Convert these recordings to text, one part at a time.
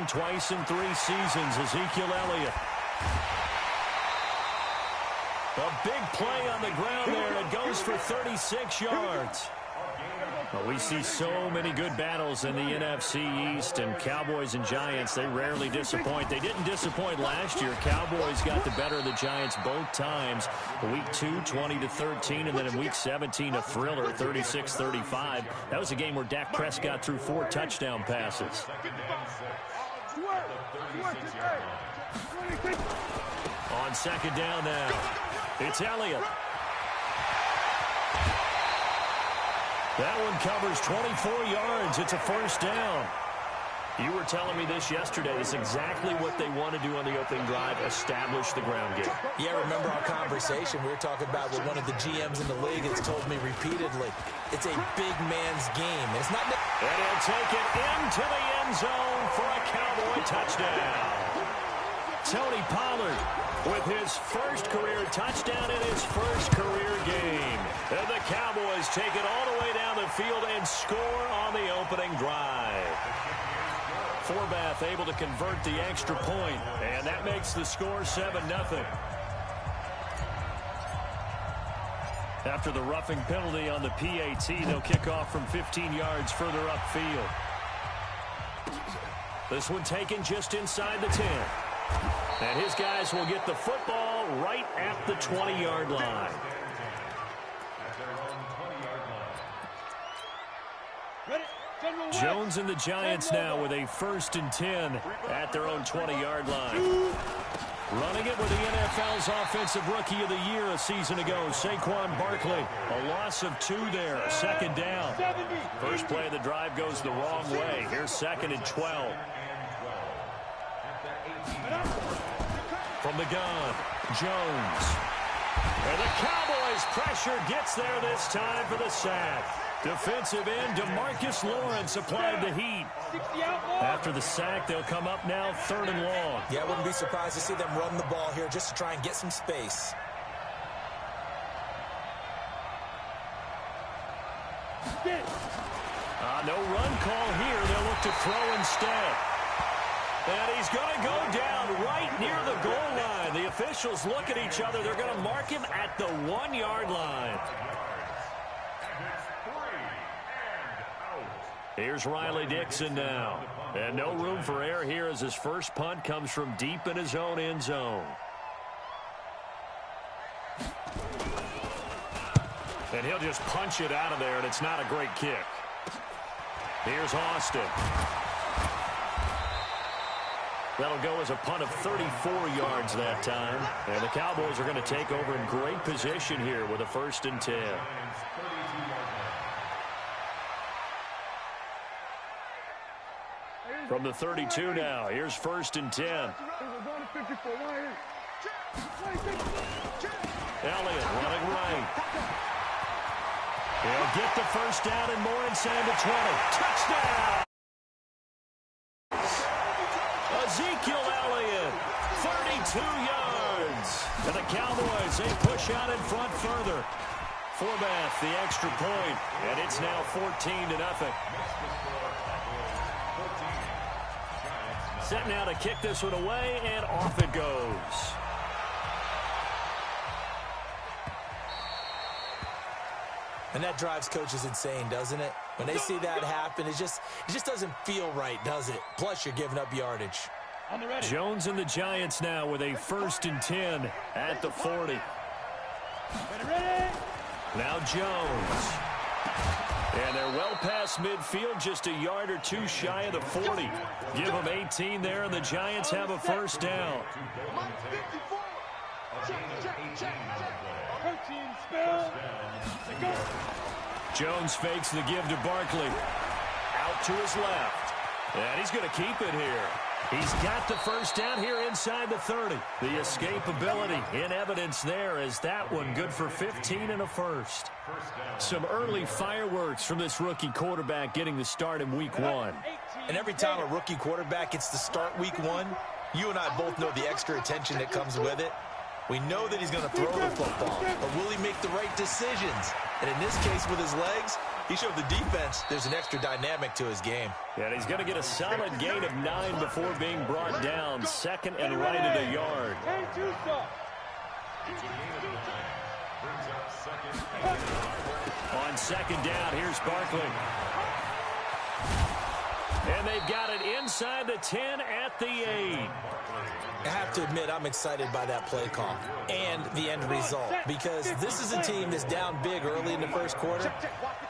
him twice in 3 seasons, Ezekiel Elliott. A big play on the ground there. It goes for 36 yards. Well, we see so many good battles in the NFC East, and Cowboys and Giants, they rarely disappoint. They didn't disappoint last year. Cowboys got the better of the Giants both times. Week 2, 20-13, and then in Week 17, a thriller, 36-35. That was a game where Dak Prescott threw 4 touchdown passes. On second down now, it's Elliott. That one covers 24 yards. It's a first down. You were telling me this yesterday. It's exactly what they want to do on the opening drive, establish the ground game. Yeah, remember our conversation. We were talking about what one of the GMs in the league has told me repeatedly. It's a big man's game. It's not. And he'll take it into the end zone for a Cowboy touchdown. Tony Pollard with his first career touchdown in his first career game. And the Cowboys take it all the way down the field and score on the opening drive. Forbath able to convert the extra point, and that makes the score 7-0. After the roughing penalty on the PAT, they'll kick off from 15 yards further upfield. This one taken just inside the 10. And his guys will get the football right at the 20-yard line. Jones and the Giants now with a 1st and 10 at their own 20-yard line. Running it with the NFL's Offensive Rookie of the Year a season ago, Saquon Barkley. A loss of 2 there, second down. First play of the drive goes the wrong way. Here's 2nd and 12. From the gun, Jones. And the Cowboys pressure gets there this time for the sack. Defensive end DeMarcus Lawrence applied the heat. After the sack, they'll come up now 3rd and long. Yeah, I wouldn't be surprised to see them run the ball here just to try and get some space. No run call here. They'll look to throw instead. And he's going to go down right near the goal line. The officials look at each other. They're going to mark him at the 1-yard line. Here's Riley Dixon now. And no room for error here as his first punt comes from deep in his own end zone. And he'll just punch it out of there, and it's not a great kick. Here's Austin. That'll go as a punt of 34 yards that time. And the Cowboys are going to take over in great position here with a 1st and 10. From the 32 now, here's 1st and 10. Elliott running right. He'll get the first down and more inside the 20. Touchdown! Ezekiel Elliott, 32 yards. And the Cowboys, they push out in front further. Forbath, the extra point, and it's now 14-0. Set now to kick this one away, and off it goes. And that drives coaches insane, doesn't it? When they see that happen, it just doesn't feel right, does it? Plus, you're giving up yardage. Jones and the Giants now with a 1st and 10 at the 40. Now Jones. And they're well past midfield, just a yard or 2 shy of the 40. Give them 18 there, and the Giants have a first down. Jones fakes the give to Barkley. Out to his left. And he's going to keep it here. He's got the first down here inside the 30. The escapability in evidence there as that one good for 15 and a first. Some early fireworks from this rookie quarterback getting the start in week 1. And every time a rookie quarterback gets to start week 1, you and I both know the extra attention that comes with it. We know that he's going to throw the football, but will he make the right decisions? And in this case with his legs, He showed the defense there's an extra dynamic to his game. Yeah, and he's going to get a solid gain of 9 before being brought down. Second and right at a yard. On second down, here's Barkley. And they've got it inside the 10 at the 8. I have to admit, I'm excited by that play call and the end result, because this is a team that's down big early in the first quarter,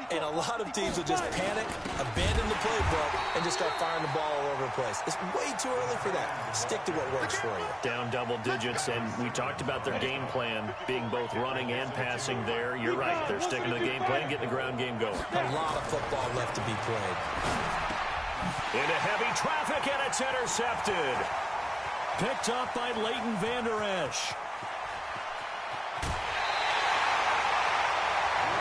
and a lot of teams will just panic, abandon the playbook, and just start firing the ball all over the place. It's way too early for that. Stick to what works for you. Down double digits, and we talked about their game plan being both running and passing there. You're right. They're sticking to the game plan, getting the ground game going. A lot of football left to be played. Into heavy traffic, and it's intercepted. Picked up by Leighton Vander Esch.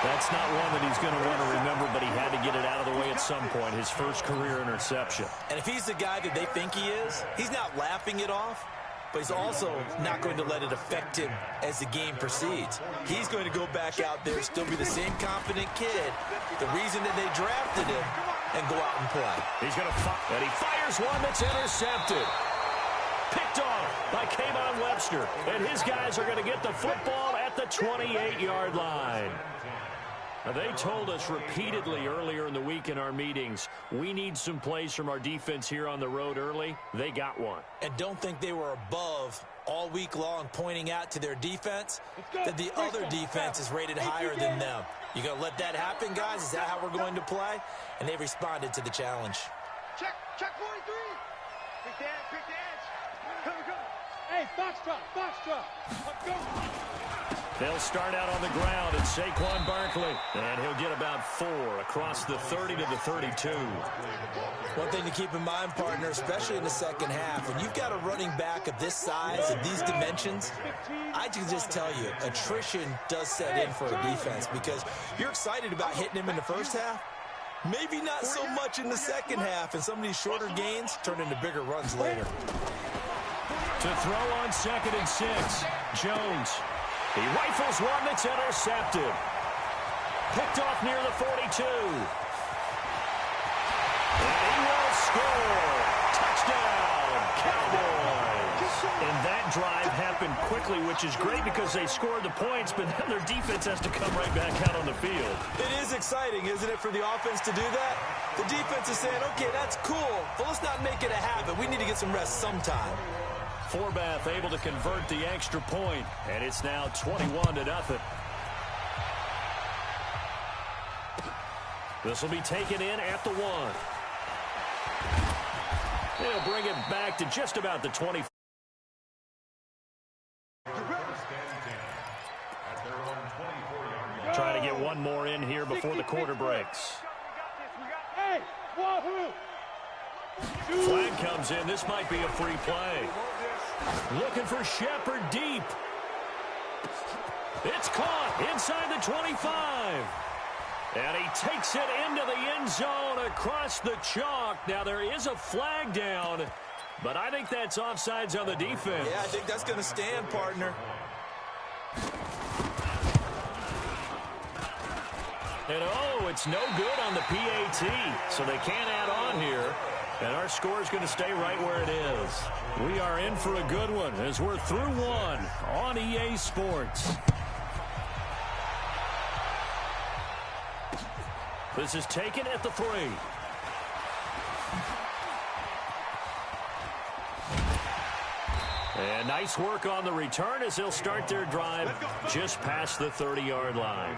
That's not one that he's going to want to remember, but he had to get it out of the way at some point. His first career interception. And if he's the guy that they think he is, he's not laughing it off, but he's also not going to let it affect him as the game proceeds. He's going to go back out there, still be the same confident kid, the reason that they drafted him, and go out and play. He's going to fire, and he fires one that's intercepted. Picked off by Kayvon Webster. And his guys are going to get the football at the 28-yard line. Now, they told us repeatedly earlier in the week in our meetings, we need some plays from our defense here on the road early. They got one. And don't think they were above all week long pointing out to their defense that the other defense is rated higher than them. You going to let that happen, guys? Is that how we're going to play? And they responded to the challenge. Check 43. Quick dance, quick dance. Come. Hey, box drop. Let's go. They'll start out on the ground, and Saquon Barkley. And he'll get about 4 across the 30 to the 32. One thing to keep in mind, partner, especially in the second half, when you've got a running back of this size and these dimensions, I can just tell you, attrition does set in for a defense, because you're excited about hitting him in the first half. Maybe not so much in the second half, and some of these shorter gains turn into bigger runs later. To throw on 2nd and 6, Jones. He rifles one that's intercepted. Picked off near the 42. And he will score. Touchdown, Cowboys. And that drive happened quickly, which is great because they scored the points, but then their defense has to come right back out on the field. It is exciting, isn't it, for the offense to do that? The defense is saying, okay, that's cool, but let's not make it a habit. We need to get some rest sometime. Forbath able to convert the extra point, and it's now 21-0. This will be taken in at the 1. They'll bring it back to just about the 20. Trying to get one more in here before the quarter breaks. Hey, wahoo! Flag comes in. This might be a free play. Looking for Shepard deep. It's caught inside the 25. And he takes it into the end zone across the chalk. Now, there is a flag down, but I think that's offsides on the defense. Yeah, I think that's going to stand, partner. And, oh, it's no good on the PAT, so they can't add on here. And our score is going to stay right where it is. We are in for a good one as we're through one on EA Sports. This is taken at the 3. And nice work on the return as they'll start their drive just past the 30-yard line.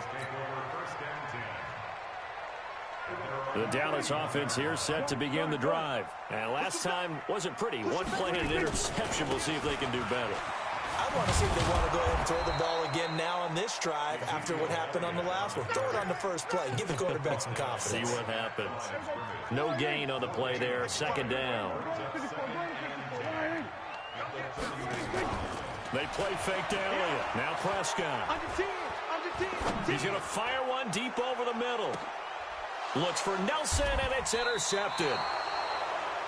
The Dallas offense here set to begin the drive. And last time wasn't pretty. One play and an interception. We'll see if they can do better. I want to see if they want to go ahead and throw the ball again now on this drive after what happened on the last one. Throw it on the first play. Give the quarterback some confidence. See what happens. No gain on the play there. Second down. They play fake to Elliott. Now Prescott. He's going to fire one deep over the middle. Looks for Nelson, and it's intercepted.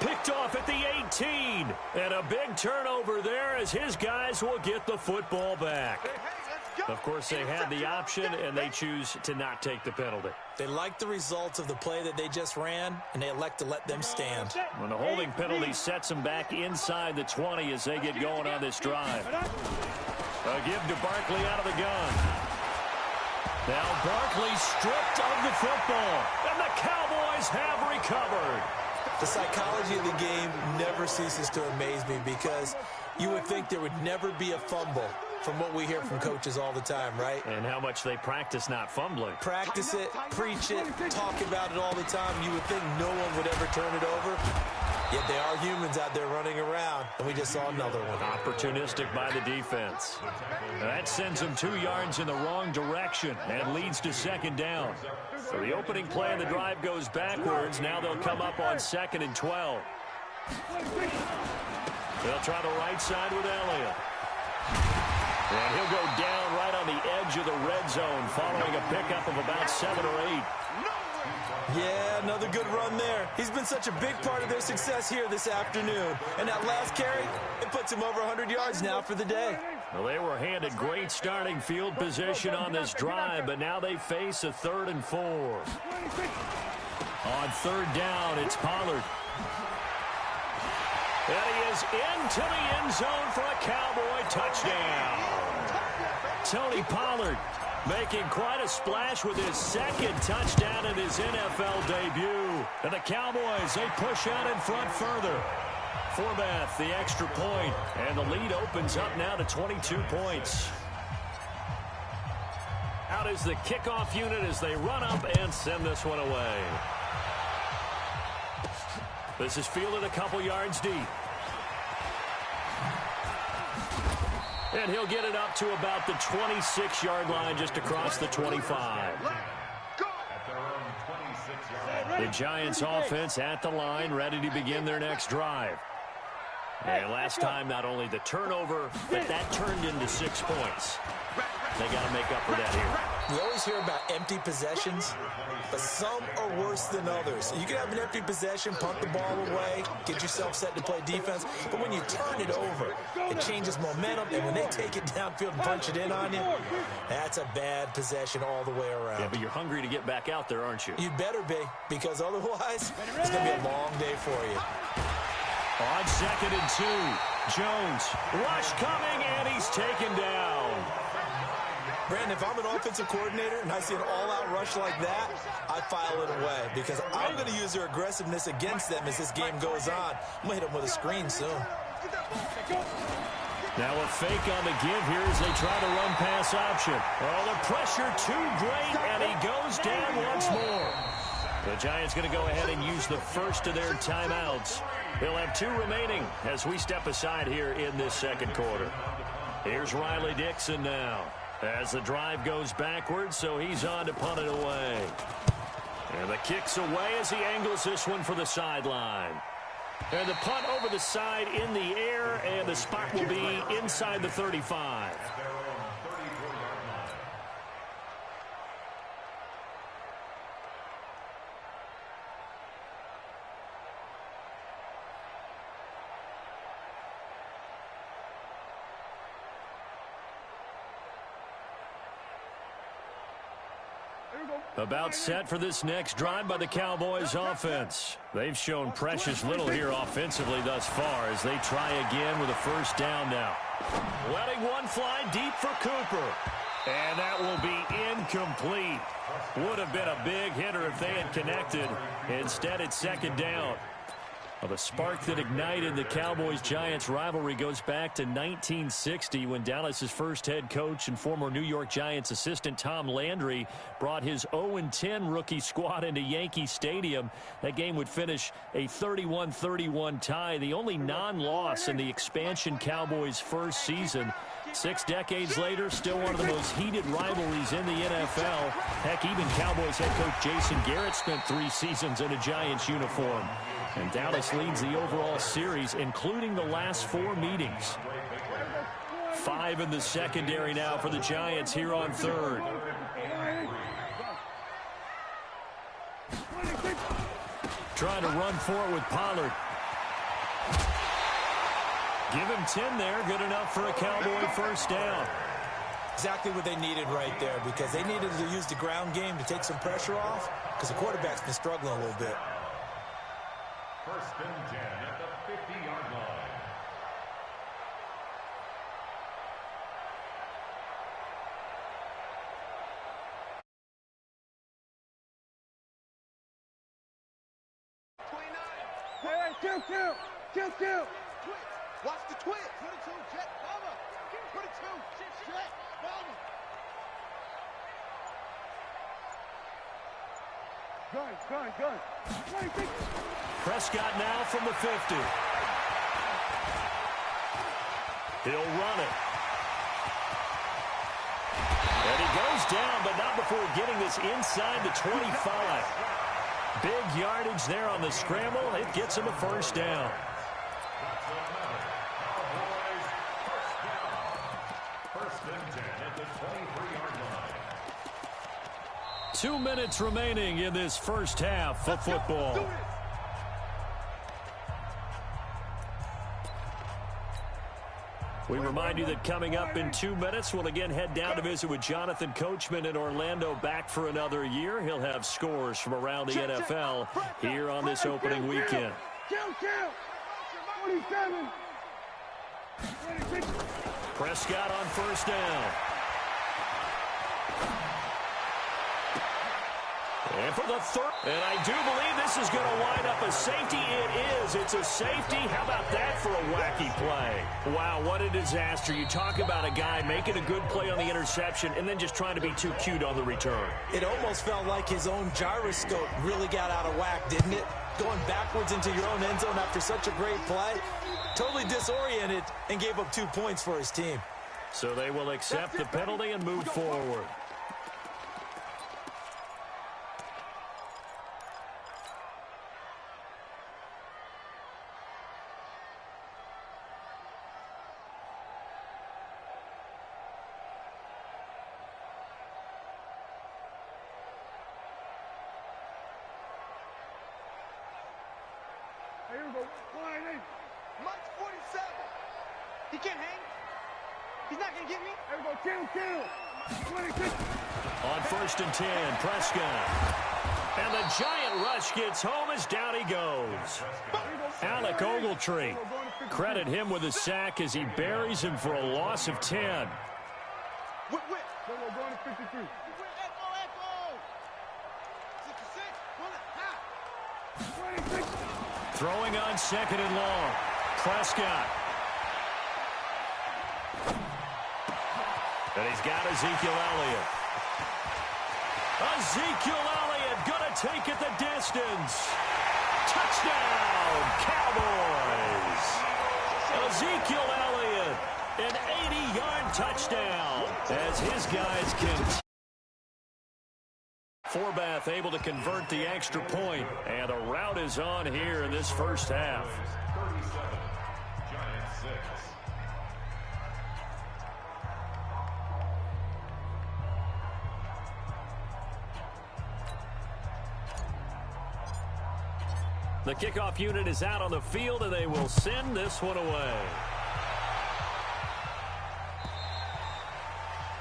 Picked off at the 18. And a big turnover there as his guys will get the football back. Of course, they had the option, and they choose to not take the penalty. They like the results of the play that they just ran, and they elect to let them stand. When the holding penalty sets them back inside the 20 as they get going on this drive. A give to Barkley out of the gun. Now Barkley stripped of the football, and the Cowboys have recovered. The psychology of the game never ceases to amaze me because you would think there would never be a fumble from what we hear from coaches all the time, right? And how much they practice not fumbling. Practice it, preach it, talk about it all the time. You would think no one would ever turn it over. Yet they are humans out there running around, and we just saw another one. Opportunistic by the defense. That sends them 2 yards in the wrong direction and leads to second down. So the opening play of the drive goes backwards. Now they'll come up on 2nd and 12. They'll try the right side with Elliott. And he'll go down right on the edge of the red zone following a pickup of about 7 or 8. Yeah, another good run there. He's been such a big part of their success here this afternoon. And that last carry, it puts him over 100 yards now for the day. Well, they were handed great starting field position on this drive, but now they face a 3rd and 4. On 3rd down, it's Pollard. And he is into the end zone for a Cowboy touchdown. Tony Pollard making quite a splash with his 2nd touchdown in his NFL debut. And the Cowboys, they push out in front further. Forbath, the extra point, and the lead opens up now to 22 points. Out is the kickoff unit as they run up and send this one away. This is fielded a couple yards deep. And he'll get it up to about the 26-yard line just across the 25. The Giants offense at the line, ready to begin their next drive. And last time, not only the turnover, but that turned into 6 points. They got to make up for that here. We always hear about empty possessions, but some are worse than others. You can have an empty possession, punt the ball away, get yourself set to play defense, but when you turn it over, it changes momentum, and when they take it downfield and punch it in on you, that's a bad possession all the way around. Yeah, but you're hungry to get back out there, aren't you? You better be, because otherwise, it's going to be a long day for you. On 2nd and 2, Jones, rush coming, and he's taken down. Brandon, if I'm an offensive coordinator and I see an all-out rush like that, I file it away because I'm going to use their aggressiveness against them as this game goes on. I'm going to hit them with a screen soon. Now a fake on the give here as they try to run pass option. Oh, the pressure too great, and he goes down once more. The Giants going to go ahead and use the first of their timeouts. They'll have 2 remaining as we step aside here in this second quarter. Here's Riley Dixon now as the drive goes backwards, so he's on to punt it away. And the kick's away as he angles this one for the sideline. And the punt over the side in the air, and the spot will be inside the 35. About set for this next drive by the Cowboys offense. They've shown precious little here offensively thus far as they try again with a first down now. Letting one fly deep for Cooper. And that will be incomplete. Would have been a big hitter if they had connected. Instead, it's second down. Well, the spark that ignited the Cowboys-Giants rivalry goes back to 1960 when Dallas's first head coach and former New York Giants assistant Tom Landry brought his 0-10 rookie squad into Yankee Stadium. That game would finish a 31-31 tie, the only non-loss in the expansion Cowboys' first season. 6 decades later, still one of the most heated rivalries in the NFL. Heck, even Cowboys head coach Jason Garrett spent 3 seasons in a Giants uniform. And Dallas leads the overall series, including the last 4 meetings. 5 in the secondary now for the Giants here on 3rd. Trying to run for it with Pollard. Give him 10 there. Good enough for a Cowboy first down. Exactly what they needed right there, because they needed to use the ground game to take some pressure off, because the quarterback's been struggling a little bit. First and 10 at the 50-yard line. Kill. Watch the twist. 22, jet, cover. 22, jet, cover. Gun. 26. Prescott now from the 50. He'll run it. And he goes down, but not before getting this inside the 25. Big yardage there on the scramble. It gets him a first down. First and 10 at the 23-yard line. 2 minutes remaining in this first half of football. We remind you that coming up in 2 minutes, we'll again head down to visit with Jonathan Coachman in Orlando, back for another year. He'll have scores from around the NFL here on this opening weekend. Kill. 27. 26. Prescott on first down. And for the third. And I do believe this is going to wind up a safety. It is. It's a safety. How about that for a wacky play? Wow, what a disaster. You talk about a guy making a good play on the interception and then just trying to be too cute on the return. It almost felt like his own gyroscope really got out of whack, didn't it? Going backwards into your own end zone after such a great play. Totally disoriented and gave up 2 points for his team. So they will accept the penalty and move forward. Here we go. Mike's 47. He can't hang. He's not going to get me. Here we go. Kill. 26. On first and 10, Prescott. And the giant rush gets home as down he goes. Alec Ogletree. Credit him with a sack as he buries him for a loss of 10. Whip. We're going to 53. Echo. 66. Pull it. 26. Throwing on second and long. Prescott. And he's got Ezekiel Elliott. Ezekiel Elliott going to take it the distance. Touchdown, Cowboys. Ezekiel Elliott, an 80-yard touchdown as his guys can. Forbath able to convert the extra point, and a rout is on here in this first half. 37, Giants 6. The kickoff unit is out on the field, and they will send this one away.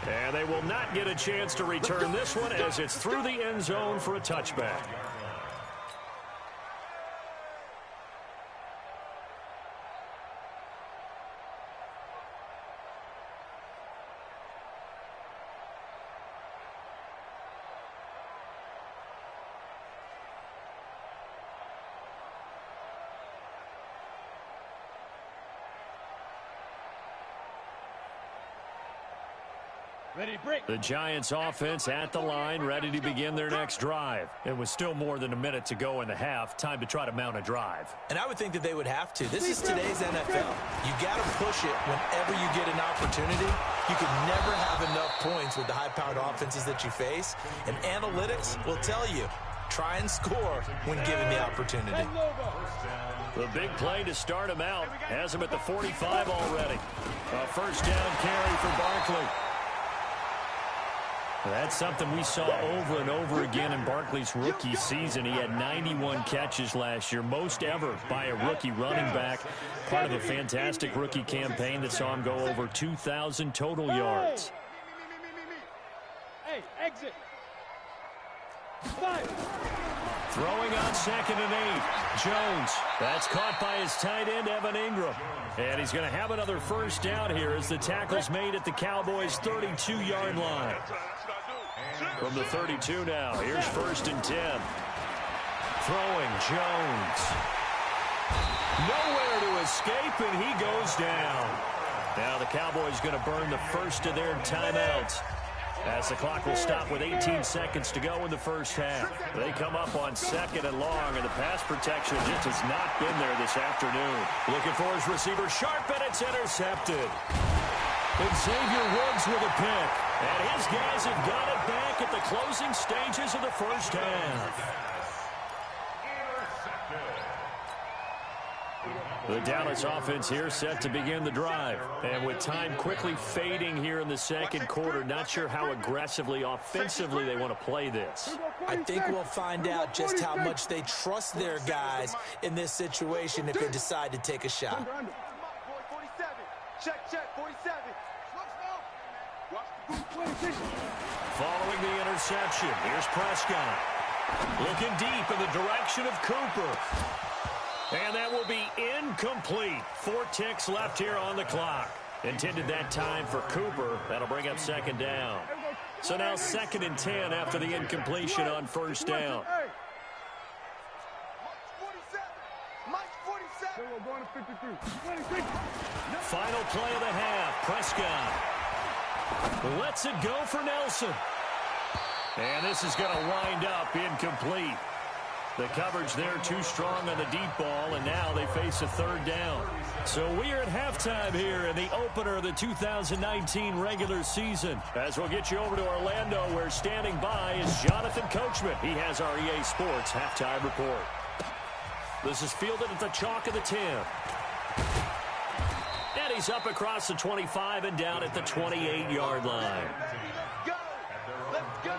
And they will not get a chance to return this one as it's through the end zone for a touchback. Ready, break. The Giants offense at the line, ready to begin their next drive. It was still more than a minute to go in the half. Time to try to mount a drive. And I would think that they would have to. This is today's NFL. You got to push it whenever you get an opportunity. You can never have enough points with the high-powered offenses that you face. And analytics will tell you, try and score when given the opportunity. The big play to start him out has him at the 45 already. A first down carry for Barkley. That's something we saw over and over again in Barkley's rookie season. He had 91 catches last year, most ever by a rookie running back. Part of a fantastic rookie campaign that saw him go over 2,000 total yards. Hey, exit. 5. Throwing on 2nd and 8. Jones. That's caught by his tight end, Evan Ingram. And he's going to have another first down here as the tackle's made at the Cowboys' 32-yard line. From the 32 now, here's 1st and 10. Throwing, Jones. Nowhere to escape, and he goes down. Now the Cowboys going to burn the first of their timeouts, as the clock will stop with 18 seconds to go in the first half. They come up on 2nd and long, and the pass protection just has not been there this afternoon. Looking for his receiver, sharp, and it's intercepted. And Xavier Woods with a pick. And his guys have got it back at the closing stages of the first half. The Dallas offense here set to begin the drive. And with time quickly fading here in the second quarter, not sure how aggressively, offensively they want to play this. I think we'll find out just how much they trust their guys in this situation if they decide to take a shot. 47. Check, 47. Following the interception, here's Prescott. Looking deep in the direction of Cooper. And that will be incomplete. 4 ticks left here on the clock. Intended that time for Cooper. That'll bring up 2nd down. So now 2nd and 10 after the incompletion on 1st down. Final play of the half. Prescott lets it go for Nelson. And this is going to wind up incomplete. The coverage there too strong on the deep ball, and now they face a 3rd down. So we are at halftime here in the opener of the 2019 regular season. As we'll get you over to Orlando, where standing by is Jonathan Coachman. He has our EA Sports halftime report. This is fielded at the chalk of the 10. And he's up across the 25 and down at the 28-yard line. Go! Let's go!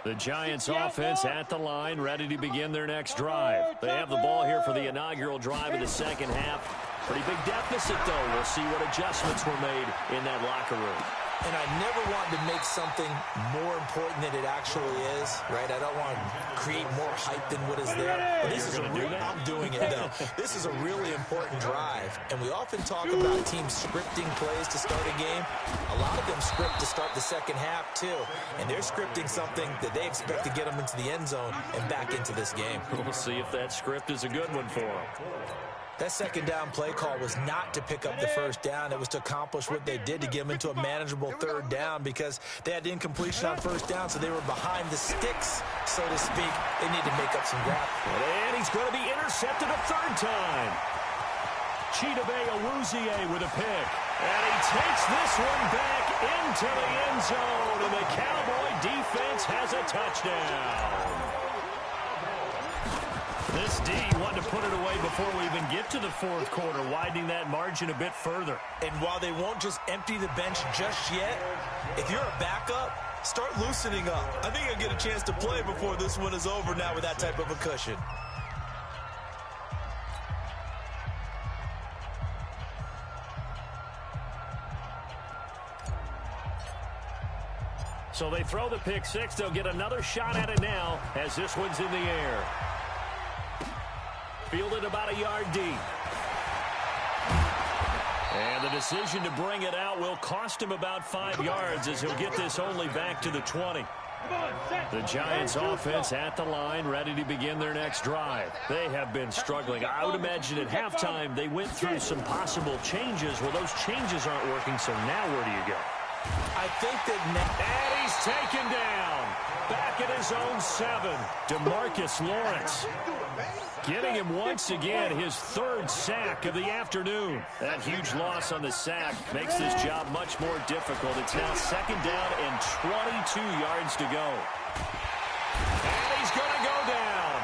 The Giants offense at the line, ready to begin their next drive. They have the ball here for the inaugural drive of the second half. Pretty big deficit, though. We'll see what adjustments were made in that locker room. And I never wanted to make something more important than it actually is, right? I don't want to create more hype than what is there. But this is a real, I'm doing it, though. This is a really important drive. And we often talk about teams scripting plays to start a game. A lot of them script to start the second half, too. And they're scripting something that they expect to get them into the end zone and back into this game. We'll see if that script is a good one for them. That 2nd down play call was not to pick up the 1st down. It was to accomplish what they did to get them into a manageable 3rd down because they had incompletion on 1st down, so they were behind the sticks, so to speak. They need to make up some ground. And he's going to be intercepted a 3rd time. Chidobe Awuzie with a pick. And he takes this one back into the end zone, and the Cowboy defense has a touchdown. This D wanted to put it away before we even get to the 4th quarter, widening that margin a bit further. And while they won't just empty the bench just yet, if you're a backup, start loosening up. I think you'll get a chance to play before this one is over now with that type of a cushion. So they throw the pick 6. They'll get another shot at it now as this one's in the air. Fielded about a yard deep. And the decision to bring it out will cost him about 5 yards as he'll get this only back to the 20. The Giants offense at the line, ready to begin their next drive. They have been struggling. I would imagine at halftime they went through some possible changes. Well, those changes aren't working, so now where do you go? I think that and he's taken down. Back at his own 7. DeMarcus Lawrence. Getting him once again his 3rd sack of the afternoon. That huge loss on the sack makes this job much more difficult. It's now 2nd down and 22 yards to go. And he's going to go down.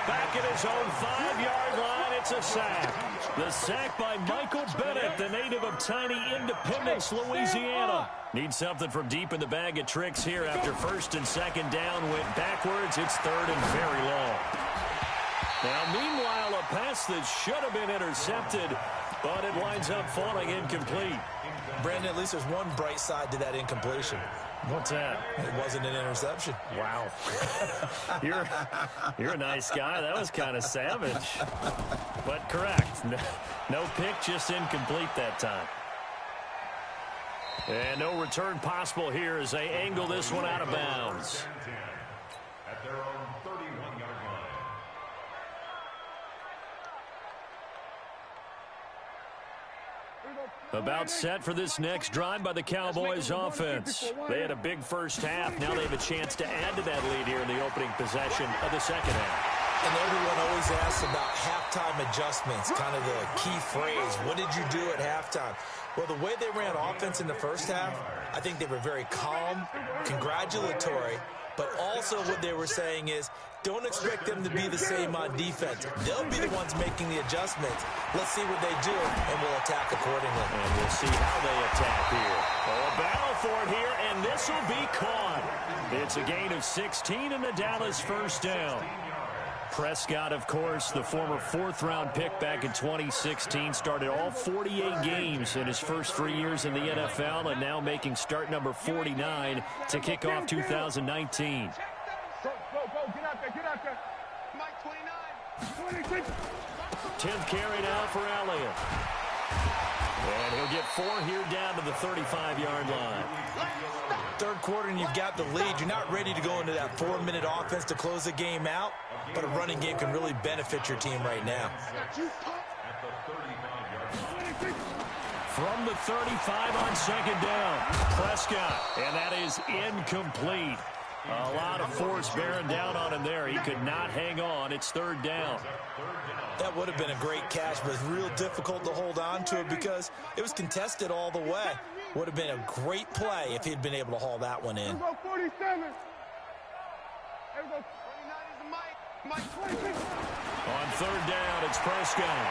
Back at his own 5-yard line, it's a sack. The sack by Michael Bennett, the native of tiny Independence, Louisiana. Needs something from deep in the bag of tricks here after 1st and 2nd down went backwards. It's 3rd and very long. Now, meanwhile, a pass that should have been intercepted, but it winds up falling incomplete. Brandon, at least there's one bright side to that incompletion. What's that? It wasn't an interception. Wow. You're a nice guy. That was kind of savage. But correct. No pick, just incomplete that time. And no return possible here as they angle this one out of bounds. At their own 31-yard line. About set for this next drive by the Cowboys offense. They had a big first half. Now they have a chance to add to that lead here in the opening possession of the second half. And everyone always asks about halftime adjustments, kind of the key phrase. What did you do at halftime? Well, the way they ran offense in the first half, I think they were very calm, congratulatory, but also what they were saying is, don't expect them to be the same on defense. They'll be the ones making the adjustments. Let's see what they do, and we'll attack accordingly. And we'll see how they attack here. Oh, a battle for it here, and this will be caught. It's a gain of 16 and the Dallas first down. Prescott, of course, the former fourth-round pick back in 2016, started all 48 games in his first 3 years in the NFL, and now making start number 49 to kick off 2019. Go, get out there. Mike 29. 10th carry now for Elliott. And he'll get 4 here down to the 35-yard line. Third quarter and you've got the lead. You're not ready to go into that 4-minute offense to close the game out, but a running game can really benefit your team right now. From the 35 on second down, Prescott, and that is incomplete. A lot of force bearing down on him there. He could not hang on. It's third down. That would have been a great catch, but it's real difficult to hold on to it because it was contested all the way. Would have been a great play if he'd been able to haul that one in. 47. 29 is Mike 26. On third down, it's Prescott.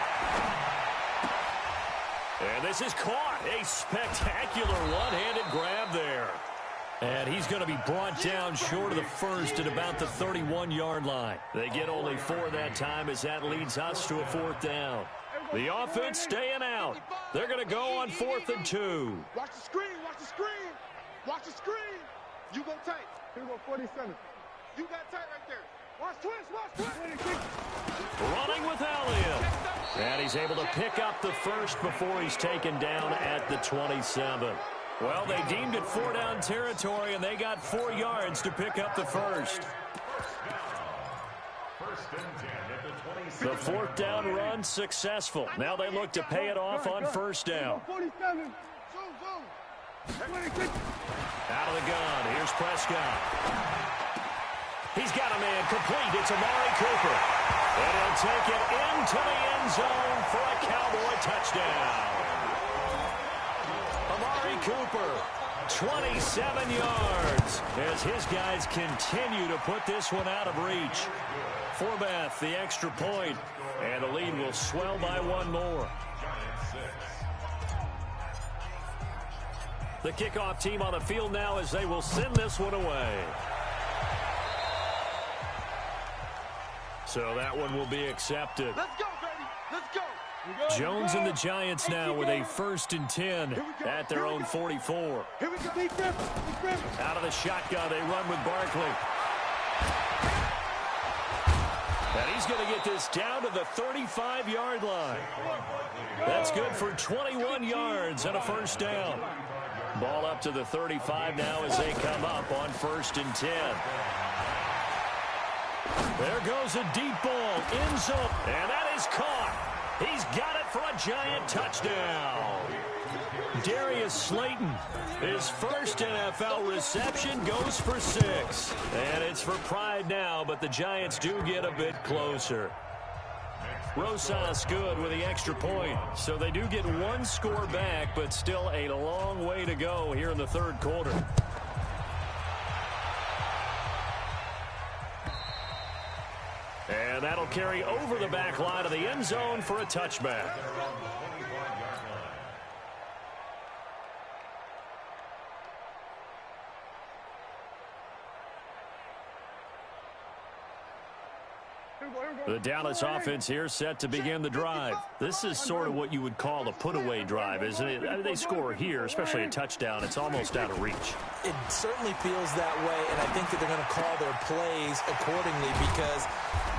And this is caught. A spectacular one-handed grab there. And he's going to be brought down short of the first at about the 31-yard line. They get only 4 that time as that leads us to a fourth down. The offense staying out. They're going to go on 4th and 2. Watch the screen. Watch the screen. You go tight. Here we go, 47. You got tight right there. Watch twist. Running with Elliott. And he's able to pick up the first before he's taken down at the 27. Well, they deemed it 4-down territory, and they got 4 yards to pick up the first. The 4th down run successful. Now they look to pay it off on first down. 47. Out of the gun. Here's Prescott. He's got a man complete. It's Amari Cooper. And he'll take it into the end zone for a Cowboy touchdown. Amari Cooper, 27 yards as his guys continue to put this one out of reach. Forbath, the extra point, and the lead will swell by 1 more. The kickoff team on the field now as they will send this one away. So that one will be accepted. Let's go, baby. Let's go. Jones and the Giants now with a 1st and 10 at their own 44. Here we go. Out of the shotgun, they run with Barkley. And he's going to get this down to the 35-yard line. That's good for 21 yards and a first down. Ball up to the 35 now as they come up on 1st and 10. There goes a deep ball, end zone, and that is caught. He's got it for a Giant touchdown. Darius Slayton, his first NFL reception, goes for 6. And it's for pride now, but the Giants do get a bit closer. Rosas good with the extra point. So they do get 1 score back, but still a long way to go here in the 3rd quarter. And that'll carry over the back line of the end zone for a touchback. The Dallas offense here set to begin the drive. This is sort of what you would call a put-away drive, isn't it? They score here, especially a touchdown. It's almost out of reach. It certainly feels that way, and I think that they're going to call their plays accordingly because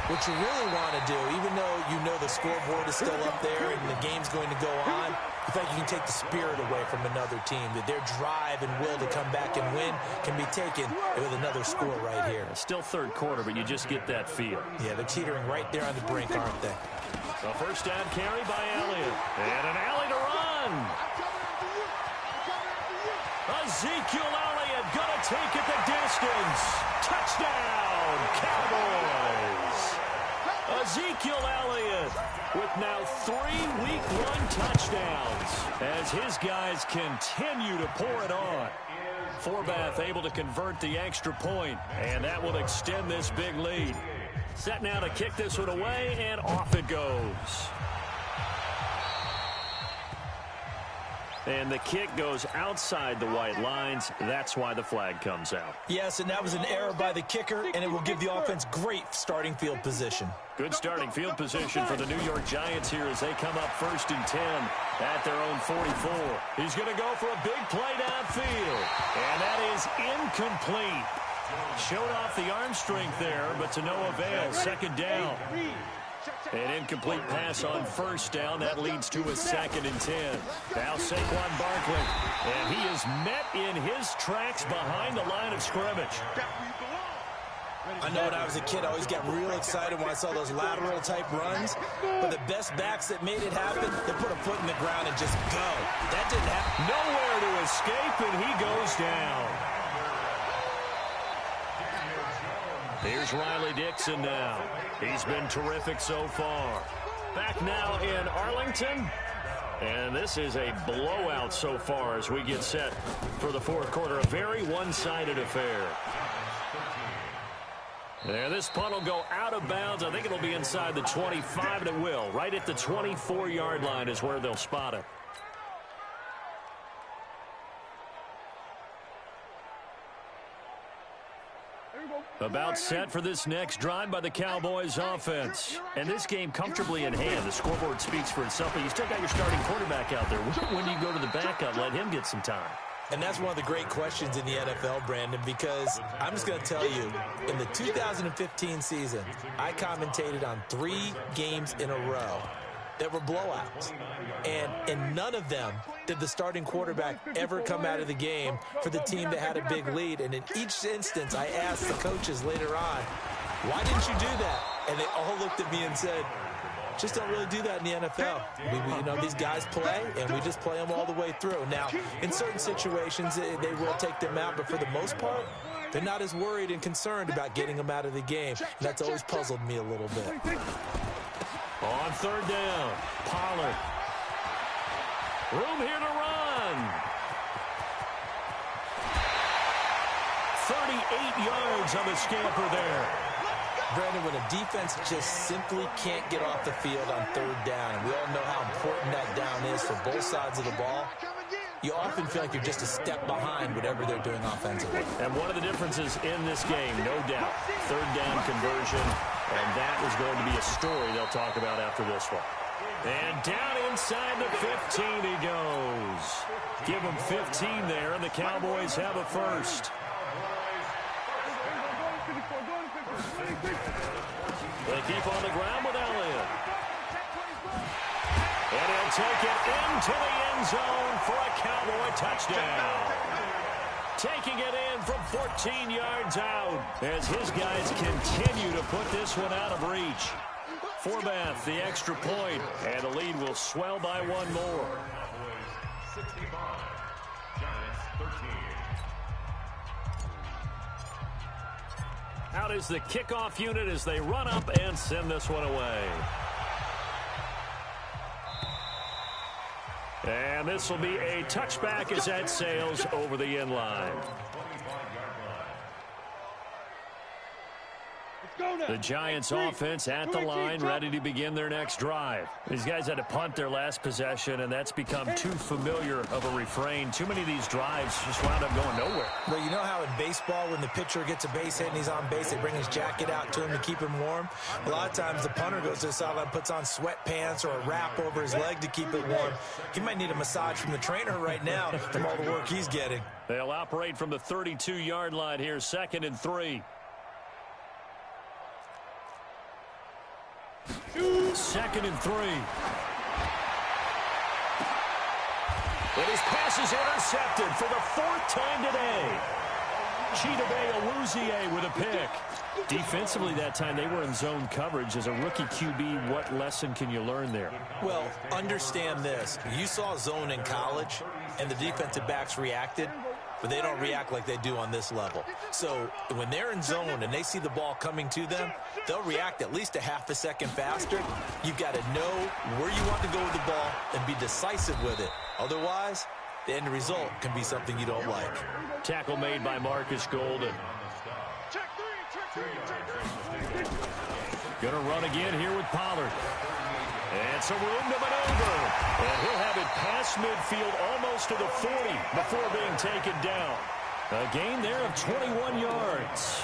what you really want to do, even though you know the scoreboard is still up there and the game's going to go on, I think you can take the spirit away from another team, that their drive and will to come back and win can be taken with another score right here. Still third quarter, but you just get that feel. Yeah, they're teetering right there on the brink, aren't they? A first down carry by Elliott. And an alley to run. Ezekiel Elliott going to take it the distance. Touchdown, Cowboys. Ezekiel Elliott with now 3 Week 1 touchdowns as his guys continue to pour it on. Forbath able to convert the extra point, and that will extend this big lead. Set now to kick this one away, and off it goes. And the kick goes outside the white lines. That's why the flag comes out. Yes, and that was an error by the kicker, and it will give the offense great starting field position. Good starting field position for the New York Giants here as they come up 1st and 10 at their own 44. He's going to go for a big play downfield, and that is incomplete. Showed off the arm strength there, but to no avail. Second down. An incomplete pass on first down. That leads to a 2nd and 10. Now Saquon Barkley. And he is met in his tracks behind the line of scrimmage. I know when I was a kid, I always got real excited when I saw those lateral-type runs. But the best backs that made it happen, they put a foot in the ground and just go. That didn't happen. Nowhere to escape, and he goes down. Here's Riley Dixon now. He's been terrific so far. Back now in Arlington. And this is a blowout so far as we get set for the 4th quarter. A very one-sided affair. There, this punt will go out of bounds. I think it'll be inside the 25, and it will. Right at the 24-yard line is where they'll spot it. About set for this next drive by the Cowboys offense. And this game comfortably in hand. The scoreboard speaks for itself, but you still got your starting quarterback out there. When do you go to the backup, let him get some time? And that's one of the great questions in the NFL, Brandon, because I'm just going to tell you, in the 2015 season, I commentated on 3 games in a row that were blowouts. And in none of them did the starting quarterback ever come out of the game for the team that had a big lead. And in each instance, I asked the coaches later on, why didn't you do that? And they all looked at me and said, just don't really do that in the NFL. You know, these guys play, and we just play them all the way through. Now, in certain situations, they will take them out, but for the most part, they're not as worried and concerned about getting them out of the game. And that's always puzzled me a little bit. On 3rd down, Pollard. Room here to run. 38 yards on the scamper there. Brandon, when a defense just simply can't get off the field on 3rd down, and we all know how important that down is for both sides of the ball, you often feel like you're just a step behind whatever they're doing offensively. And one of the differences in this game, no doubt, 3rd down conversion, and that is going to be a story they'll talk about after this one. And down inside the 15 he goes. Give him 15 there, and the Cowboys have a first. They keep on the ground with Elliott. And he'll take it into the end zone for a Cowboy touchdown. Taking it in from 14 yards out as his guys continue to put this one out of reach. Forbath, the extra point, and the lead will swell by 1 more. 65, Giants 13. Out is the kickoff unit as they run up and send this one away. And this will be a touchback as that sails over the end line. The Giants offense at the line, ready to begin their next drive. These guys had to punt their last possession, and that's become too familiar of a refrain. Too many of these drives just wound up going nowhere. Well, you know how in baseball, when the pitcher gets a base hit and he's on base, they bring his jacket out to him to keep him warm? A lot of times the punter goes to the sideline, puts on sweatpants or a wrap over his leg to keep it warm. He might need a massage from the trainer right now from all the work he's getting. They'll operate from the 32-yard line here, 2nd and 3. 2nd and 3. But his pass is intercepted for the 4th time today. Chidobe Awuzie with a pick. Defensively that time, they were in zone coverage. As a rookie QB, what lesson can you learn there? Well, understand this. You saw zone in college, and the defensive backs reacted, but they don't react like they do on this level. So when they're in zone and they see the ball coming to them, they'll react at least a half a second faster. You've got to know where you want to go with the ball and be decisive with it. Otherwise, the end result can be something you don't like. Tackle made by Marcus Golden. Going to run again here with Pollard. And some room to maneuver. And he'll have it past midfield almost to the 40 before being taken down. A gain there of 21 yards.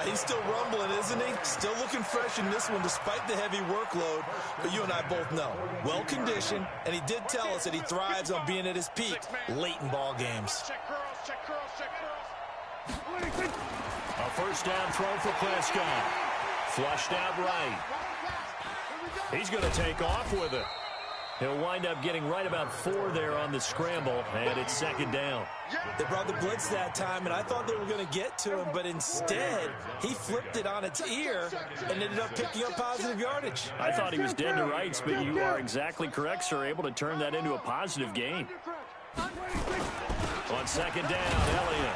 He's still rumbling, isn't he? Still looking fresh in this one despite the heavy workload. But you and I both know, well-conditioned, and he did tell us that he thrives on being at his peak late in ball games. A first down throw for Prescott. Flushed out right. He's going to take off with it. He'll wind up getting right about 4 there on the scramble, and it's 2nd down. They brought the blitz that time, and I thought they were going to get to him, but instead, he flipped it on its ear and ended up picking up positive yardage. I thought he was dead to rights, but you are exactly correct, sir, able to turn that into a positive gain. On 2nd down, Elliott.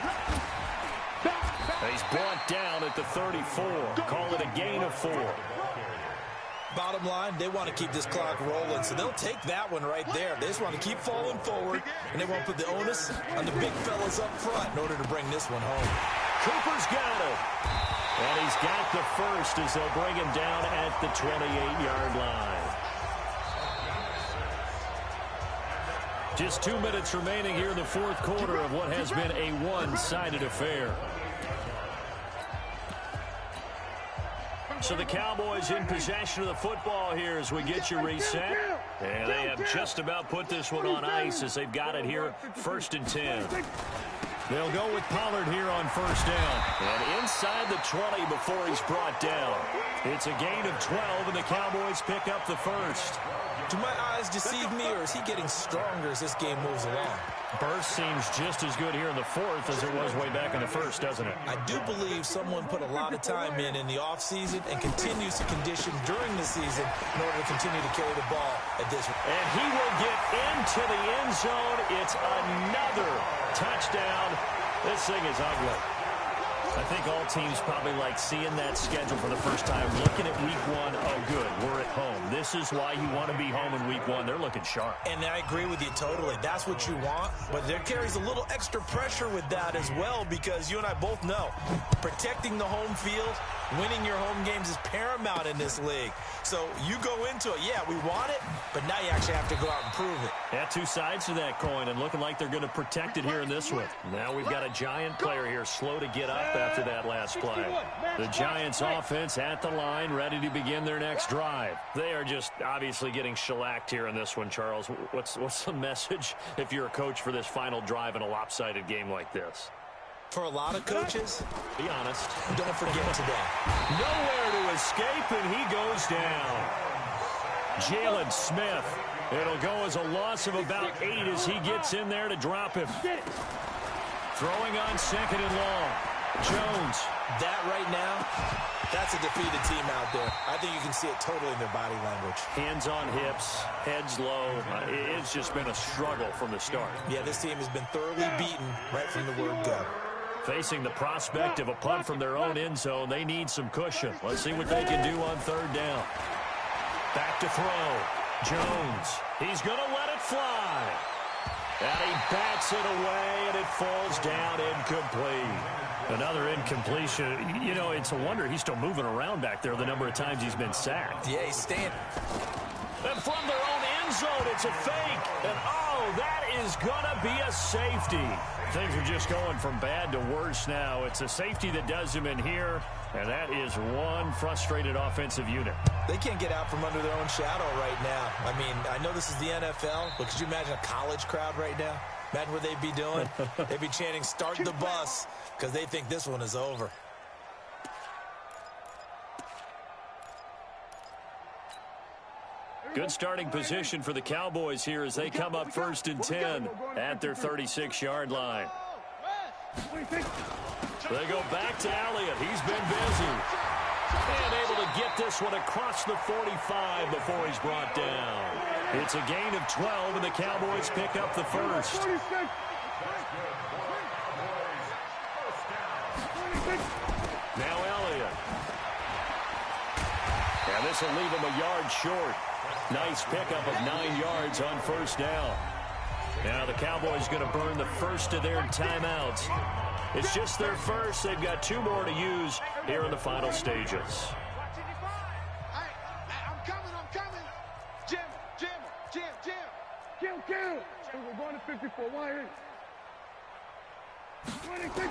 He's brought down at the 34. Call it a gain of 4. Bottom line, they want to keep this clock rolling, so they'll take that one right there. They just want to keep falling forward, and they won't put the onus on the big fellas up front in order to bring this one home. Cooper's got it. And he's got the first as they'll bring him down at the 28-yard line. Just 2 minutes remaining here in the 4th quarter of what has been a one-sided affair. So the Cowboys in possession of the football here as we get you reset. And they have just about put this one on ice as they've got it here, 1st and 10. They'll go with Pollard here on 1st down. And inside the 20 before he's brought down. It's a gain of 12, and the Cowboys pick up the first. Do my eyes deceive me, or is he getting stronger as this game moves along? Burst seems just as good here in the 4th as it was way back in the 1st, doesn't it? I do believe someone put a lot of time in the offseason and continues to condition during the season in order to continue to carry the ball at this rate. And he will get into the end zone. It's another touchdown. This thing is ugly. I think all teams probably like seeing that schedule for the first time, looking at week 1. Oh, good, we're at home. This is why you want to be home in week 1. They're looking sharp. And I agree with you totally. That's what you want. But there carries a little extra pressure with that as well, because you and I both know protecting the home field, winning your home games is paramount in this league. So you go into it, yeah, we want it, but now you actually have to go out and prove it. Yeah, 2 sides to that coin, and looking like they're going to protect it here in this one. Now we've got a Giant player here slow to get up after that last play. The Giants offense at the line, ready to begin their next drive. They are just obviously getting shellacked here in this one, Charles. What's the message if you're a coach for this final drive in a lopsided game like this? For a lot of coaches, be honest, don't forget today. Nowhere to escape, and he goes down. Jalen Smith. It'll go as a loss of about 8 as he gets in there to drop him. Throwing on 2nd and long. Jones. That right now, that's a defeated team out there. I think you can see it totally in their body language. Hands on hips, heads low. It's just been a struggle from the start. Yeah, this team has been thoroughly beaten right from the word go. Facing the prospect of a punt from their own end zone, they need some cushion. Let's see what they can do on 3rd down. Back to throw. Jones. He's going to let it fly. And he bats it away, and it falls down incomplete. Another incompletion. You know, it's a wonder he's still moving around back there the number of times he's been sacked. Yeah, he's standing. And from their own end zone, it's a fake. And, oh, that is going to be a safety. Things are just going from bad to worse now. It's a safety that does him in here, and that is one frustrated offensive unit. They can't get out from under their own shadow right now. I mean, I know this is the NFL, but could you imagine a college crowd right now? Imagine what they'd be doing. They'd be chanting, "Start the bus," because they think this one is over. Good starting position for the Cowboys here as they come up 1st and 10 at their 36-yard line. They go back to Elliott. He's been busy. And able to get this one across the 45 before he's brought down. It's a gain of 12, and the Cowboys pick up the first. Now Elliott. And this will leave him a yard short. Nice pickup of 9 yards on 1st down. Now the Cowboys going to burn the first of their timeouts. It's just their first. They've got 2 more to use here in the final stages. I'm coming. Jim. Kill. We're going to 54. 26.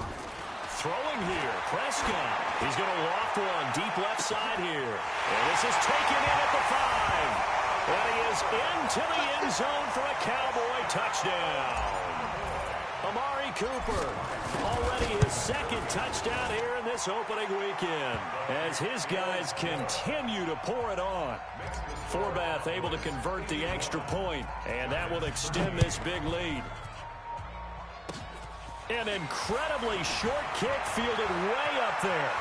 Throwing here, Prescott. He's going to loft one deep left side here. And this is taken in at the 5. And he is into the end zone for a Cowboy touchdown. Amari Cooper, already his 2nd touchdown here in this opening weekend, as his guys continue to pour it on. Forbath able to convert the extra point, and that will extend this big lead. An incredibly short kick fielded way up there.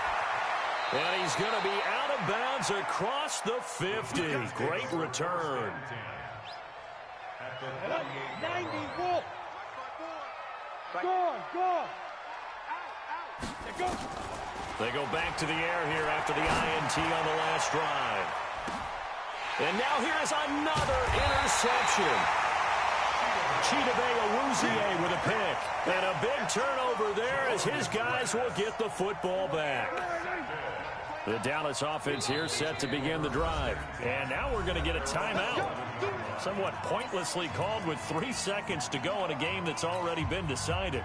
And he's going to be out of bounds across the 50. Great return. 90, Wolf. Go. They go back to the air here after the INT on the last drive. And now here is another interception. Chidobe Awuzie with a pick. And a big turnover there as his guys will get the football back. The Dallas offense here set to begin the drive. And now we're going to get a timeout. Somewhat pointlessly called with 3 seconds to go in a game that's already been decided.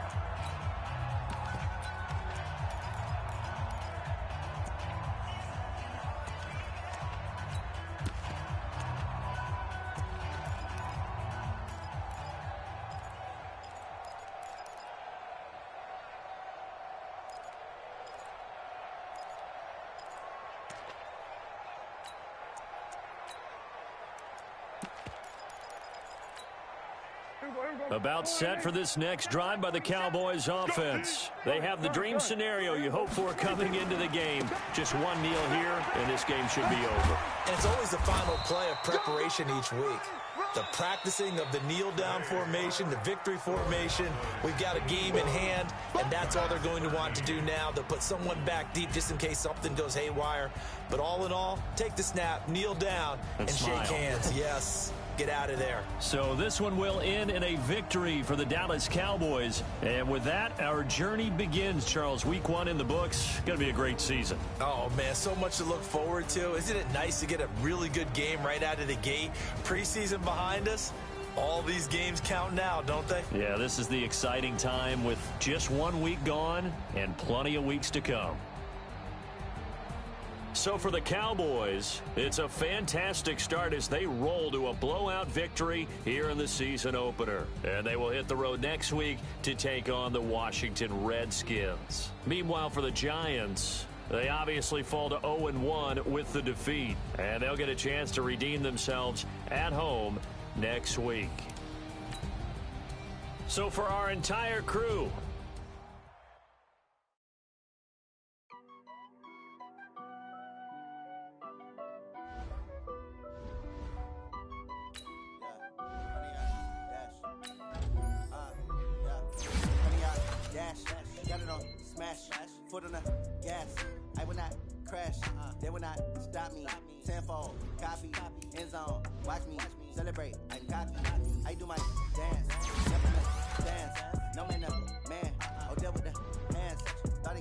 About set for this next drive by the Cowboys offense. They have the dream scenario you hope for coming into the game. Just one kneel here, and this game should be over. And it's always the final play of preparation each week. The practicing of the kneel-down formation, the victory formation. We've got a game in hand, and that's all they're going to want to do now. They'll put someone back deep just in case something goes haywire. But all in all, take the snap, kneel down, and shake hands. Yes. Get out of there. So this one will end in a victory for the Dallas Cowboys. And with that, our journey begins, Charles. Week 1 in the books. Going to be a great season. Oh, man, so much to look forward to. Isn't it nice to get a really good game right out of the gate? Preseason behind us. All these games count now, don't they? Yeah, this is the exciting time with just 1 week gone and plenty of weeks to come. So for the Cowboys, it's a fantastic start as they roll to a blowout victory here in the season opener. And they will hit the road next week to take on the Washington Redskins. Meanwhile, for the Giants, they obviously fall to 0-1 with the defeat. And they'll get a chance to redeem themselves at home next week. So for our entire crew, foot on the gas, I will not crash, they will not stop me, tenfold, copy, end zone, watch me, celebrate, I copy, I do my dance, never dance, no man, man, oh, there with the hands, thought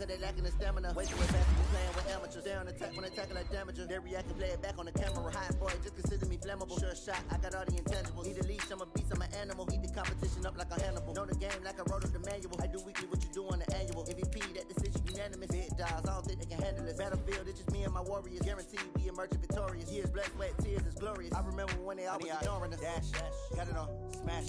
they lacking the stamina. Way too fast to be playing with amateurs. They on attack when they tackle like damager. They react and play it back on the camera. Hot boy, just consider me flammable. Sure shot, I got all the intangibles. Need a leash, I'm a beast, I'm an animal. Heat the competition up like a Hannibal. Know the game like I wrote up the manual. I do weekly what you do on the annual. MVP, that decision unanimous. Big dogs, I don't think they can handle it. Battlefield, it's just me and my warriors. Guaranteed we emerging victorious. Years, blood, sweat, tears, it's glorious. I remember when they always ignoring us. Dash, got it on, smash,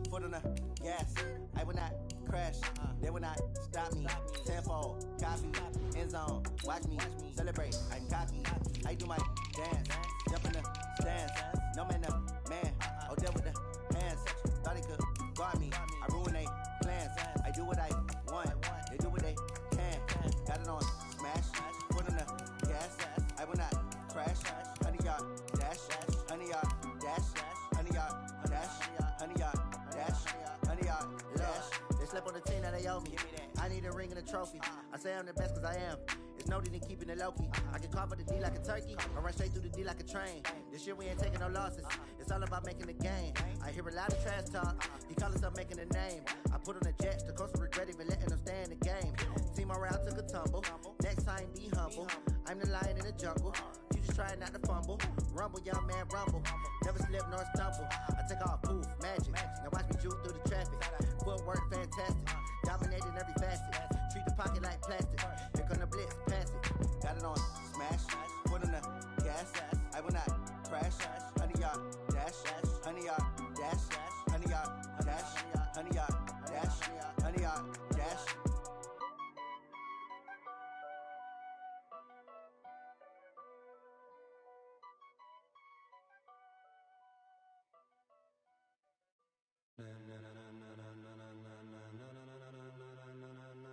foot on the gas. I will not crash, they will not stop me. Tenfold, copy, end zone, watch me celebrate. I'm cocky, I do my dance, jump in the stands. No man, no man, oh deal with the hands. Thought he could guard me, I ruin they plans. I do what I want, they do what they can. Got it on, smash, foot on the gas. I will not crash, 100-yard dash, 100-yard dash, 100-yard dash, 100-yard dash, 100-yard dash. They slept on the team that they owe me. I need a ring and a trophy. I say I'm the best cause I am. It's no need in keeping it low-key. I can carve up the D like a turkey, or run straight through the D like a train. This year we ain't taking no losses. It's all about making the game. I hear a lot of trash talk. He call himself making a name. I put on the jets, the coach will regret even letting them stay in the game. Team morale took a tumble. Next time be humble. I'm the lion in the jungle. You just try not to fumble. Rumble, young man, rumble. Never slip nor stumble. I take off, poof, magic. Now watch me juke through the traffic. Footwork fantastic. Dominating every facet. Treat the pocket like plastic. Here come the blitz, pass it. Got it on, smash. Foot on the gas. I will not crash. 100-yard dash. 100-yard dash. 100-yard dash. 100-yard dash. 100-yard dash.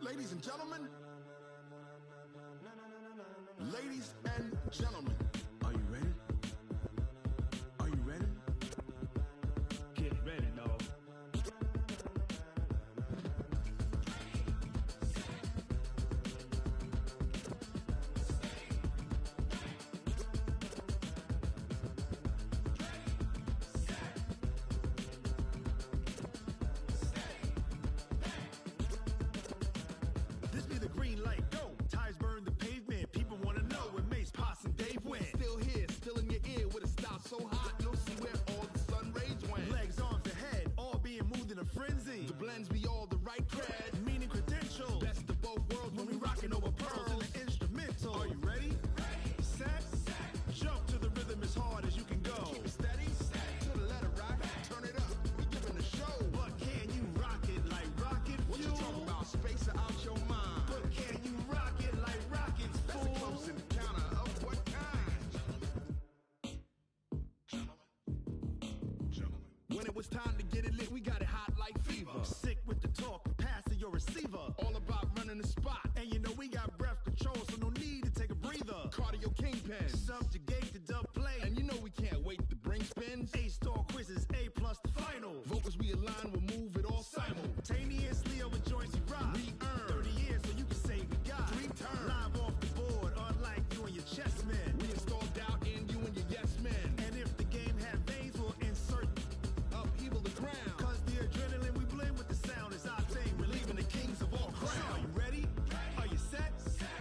Ladies and gentlemen, ladies and gentlemen, are you ready? Are you ready? Get ready, dog. This be the green light, go. Tires burn the pavement. People wanna know when Mace, Potts, and Dave went. Still here, still in your ear with a style so hot, you'll see where all the sun rays went. Legs, arms, and head, all being moved in a frenzy. The blends be all the right cred, Meaning credentials. best of both worlds When we rockin' over pearls in the instrumental. Are you ready? Set, jump to the rhythm as hard as you can go. Keep it steady, to the letter rock, turn it up, we giving the show. But can you rock it like rocket What you fuel? talking about, space out your mind? But can you rock it like rockets, That's a fool? close encounter of what kind? When it was time to get it lit, we got it hot like fever. Sick with the talk, pass to your receiver. All about running the spot. And you know we got breath control, so no need to take a breather. Cardio kingpin. Subjugate the dub play. And you know we can't wait to bring spins. A-star quizzes, A+ the final. Vocals we align, we'll move it all Simultaneously over joints we rock. We earn 30 years so you can say we got 3 turns. live off the board, unlike you and your chess men. We install doubt in you and your yes men. And if the game had veins, we'll insert. Upheaval the ground. Cause the adrenaline we blend with the sound is our thing. Relieving the kings of all Crown. crowd. Are you ready? Are you set?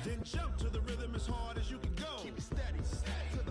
Then jump to the rhythm as hard as you can go. Keep it steady, to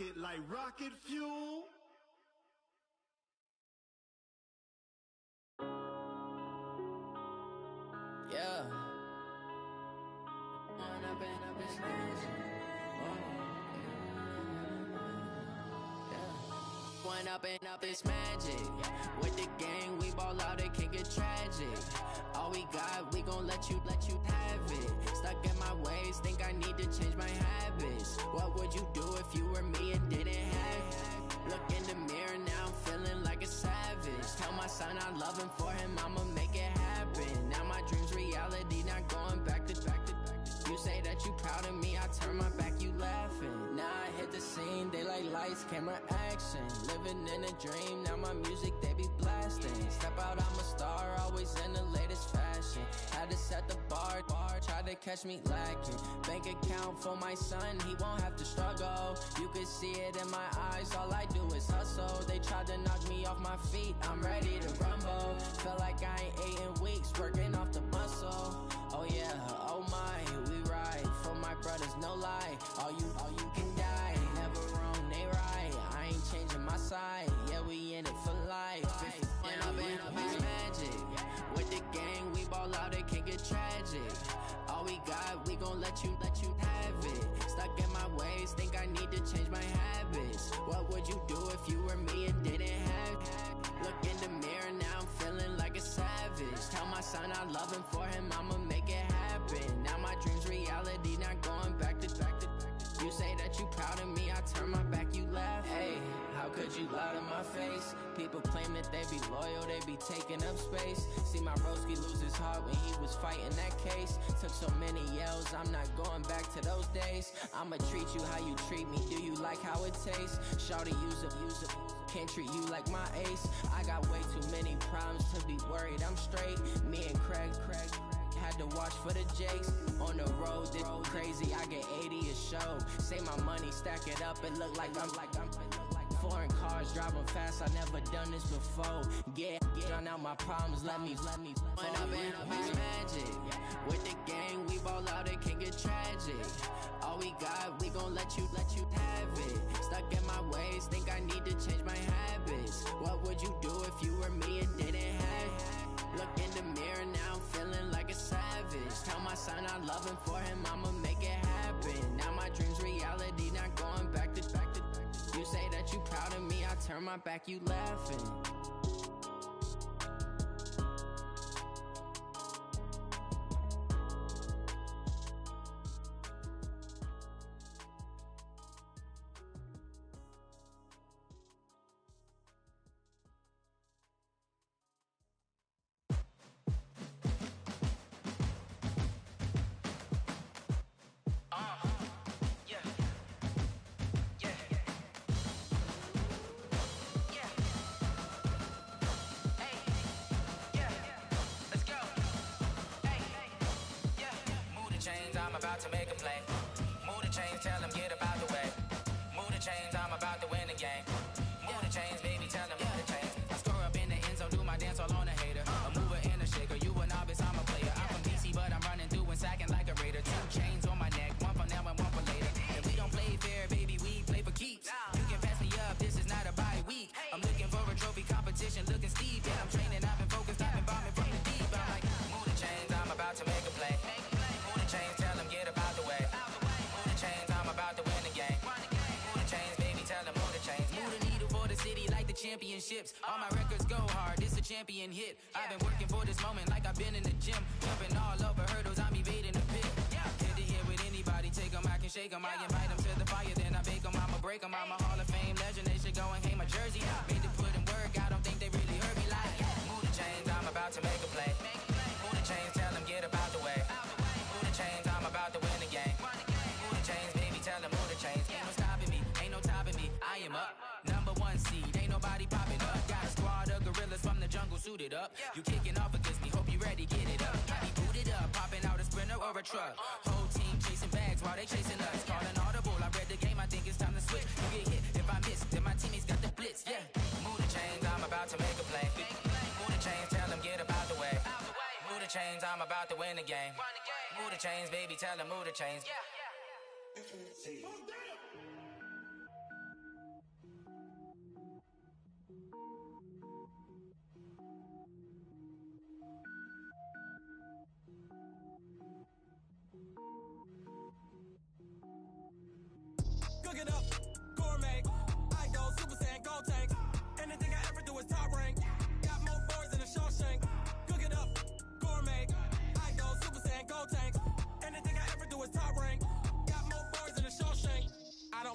rocket like rocket fuel. Yeah. One up and up is magic. With the gang, we ball out, it can get tragic. All we got, we gon' let you have it. Stuck in my ways, think I need to change my habits. What would you do if you were me and didn't have it? Look in the mirror, now I'm feeling like a savage. Tell my son I love him, for him I'ma make it happen. Now my dream's reality, not going back to. You say that you proud of me, I turn my back, you laughing. Now I hit the scene, they like lights, camera, action. Living in a dream, now my music, they be blasting. Step out, I'm a star, always in the latest fashion. Had to set the bar, try to catch me lacking. Bank account for my son, he won't have to struggle. You can see it in my eyes, all I do is hustle. They tried to knock me off my feet, I'm ready to rumble. Feel like I ain't ate in weeks, working off the muscle. Oh yeah, oh my, we ride for my brothers, no lie. All you can die, never wrong, they right. I ain't changing my side, yeah, we in it for life. When up is magic. With the gang, we ball out, it can get tragic. All we got, we gon' let you have it. Stuck in my ways, think I need to change my habits. What would you do if you were me and didn't have it? Look in the mirror, now I'm feeling like a savage. Tell my son I love him, for him I'ma make it happen. Now my dream's reality, not going back to. You say that you proud of me, I turn my back, you laugh. Hey, how could you lie to my face? People claim that they be loyal, they be taking up space. See my broski lose his heart when he was fighting that case. Took so many yells, I'm not going back to those days. I'ma treat you how you treat me, do you like how it tastes? Shawty, use up, can't treat you like my ace. I got way too many problems to be worried, I'm straight. Me and Craig had to watch for the Jakes. On the road, this crazy, I get 80 a show. Say my money, stack it up, it look like I'm foreign cars driving fast, I never done this before. Drown out my problems, let me When up is magic. With the gang, we ball out, it can get tragic. All we got, we gon' let you have it. Stuck in my ways, think I need to change my habits. What would you do if you were me and didn't have it? Look in the mirror, now I'm feeling like a savage. Tell my son I love him, for him I'ma make it happen. Now my dream's reality, not going back to. You say that you proud of me, I turn my back, you laughing. I'm about to make a play. Move the chains, tell them get up out the way. Move the chains, I'm about to win the game. Move the chains, baby, tell them move the chains. I score up in the end zone, do my dance all on a hater. A mover and a shaker, you a novice, I'm a player. I'm from DC, but I'm running through and sacking like a raider. 2 chains on my neck, one for now and one for later. And we don't play fair, baby, we play for keeps. You can pass me up, this is not a bye week. I'm looking for a trophy competition, looking steep. Yeah, I'm training, I've been focused, I've been bombing from the deep. I'm like, move the chains, I'm about to make a play. Move the chains, tell them get up out the way. Move the chains, I'm about to win the game. Move the chains, baby, tell them move the chains. Move the needle for the city like the championships. All my records go hard, this a champion hit. I've been working for this moment like I've been in the gym. Jumping all over hurdles, I'm evading the pit. Hit to hit with anybody, take them, I can shake them. I invite them to the fire, then I bake them. I'ma break them, I'm a Hall of Fame legend. They should go and hang my jersey. Made to put in work, I don't think they really heard me like. Move the chains, I'm about to make a play. Move the chains, tell them get up out the way. Move the chains, I'm about to win the game. Move the chains, baby, tell them move the chains. Ain't no stopping me, ain't no topping me. I am up, #1 seed, ain't nobody popping up. Got a squad of gorillas from the jungle suited up. You kicking off against me, hope you ready, get it up. Got me booted up, popping out a Sprinter or a truck. Whole team chasing bags while they chasing us. Calling audible, I read the game, I think it's time to switch. You get hit, if I miss, then my teammates got the blitz, yeah. Move the chains, I'm about to make a play. Move the chains, tell them get up out the way. Move the chains, I'm about to win the game. Move the chains, baby, tell them move the chains.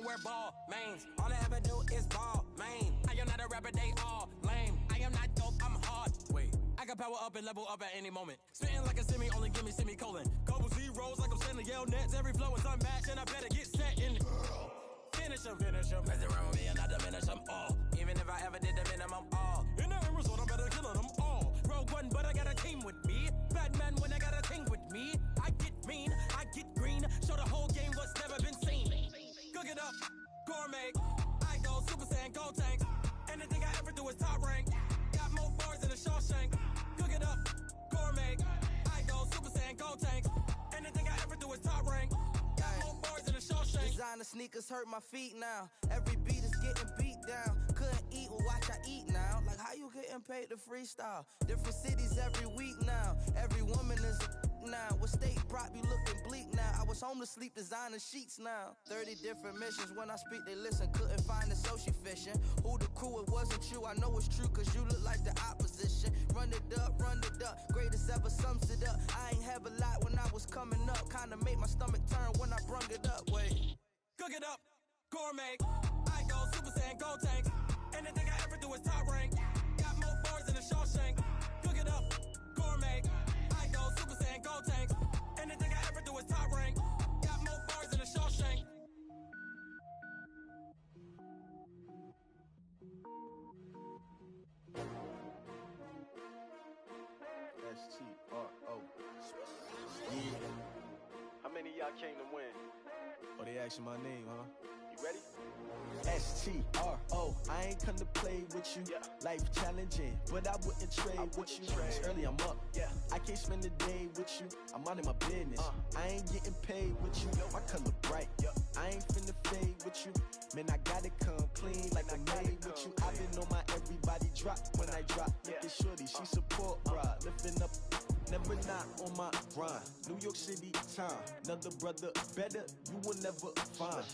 wear ball mains. All I ever do is ball, man. I am not a rapper, they all lame. I am not dope, I'm hard. Wait, I can power up and level up at any moment. Spitting like a semi, only give me semicolon. Couple zeros like I'm sending yell nets. Every flow is unmatched, and I better get set in. Finish them. Mess around with me and I diminish them all. Even if I ever did the minimum all. In the end result, I'm better killing them all. Rogue One, but I got a team with me. Batman when I got a team with me. I get mean, I get green. Show the whole game what's never been seen. Cook it up, gourmet. I go Super Saiyan, Gold Tank. Anything I ever do is top rank. Got more bars than a Shawshank. Cook it up, gourmet. I go Super Saiyan, Gold Tank. Anything I ever do is top rank. Got more bars than a Shawshank. Designer sneakers hurt my feet now. Every beat is getting beat down. Couldn't eat, well watch I eat now. Like how you getting paid to freestyle? Different cities every week now. Every woman is a now. What state prop you looking bleak now? I was home to sleep designer sheets now. 30 different missions. When I speak they listen. Couldn't find it so she fishing. Who the crew, it wasn't you. I know it's true cause you look like the opposition. Run it up. Greatest ever sums it up. I ain't have a lot when I was coming up. Kinda made my stomach turn when I brung it up. Wait. Cook it up, gourmet. I go Super Saiyan, Gold Tank. Anything I ever do is top rank. Got more bars than a Shawshank. Cook it up, gourmet. I go Super Saiyan, Gold Tank. Anything I ever do is top rank. Got more bars than a Shawshank. S-T-R-O. Yeah. How many of y'all came to win? Oh, they asking my name, huh? You ready? S-T-R-O. I ain't come to play with you. Yeah. Life challenging, but I wouldn't trade with you. It's early, I'm up. Yeah. I can't spend the day with you. I'm out of my business. I ain't getting paid with you. My color bright. I ain't finna fade with you. Man, I gotta come clean like I'm made with you. I've been on my everybody drop when I drop. Look at shorty, she support, bruh. Lifting up. Never not on my grind. New York City time. Another brother better, you will never find.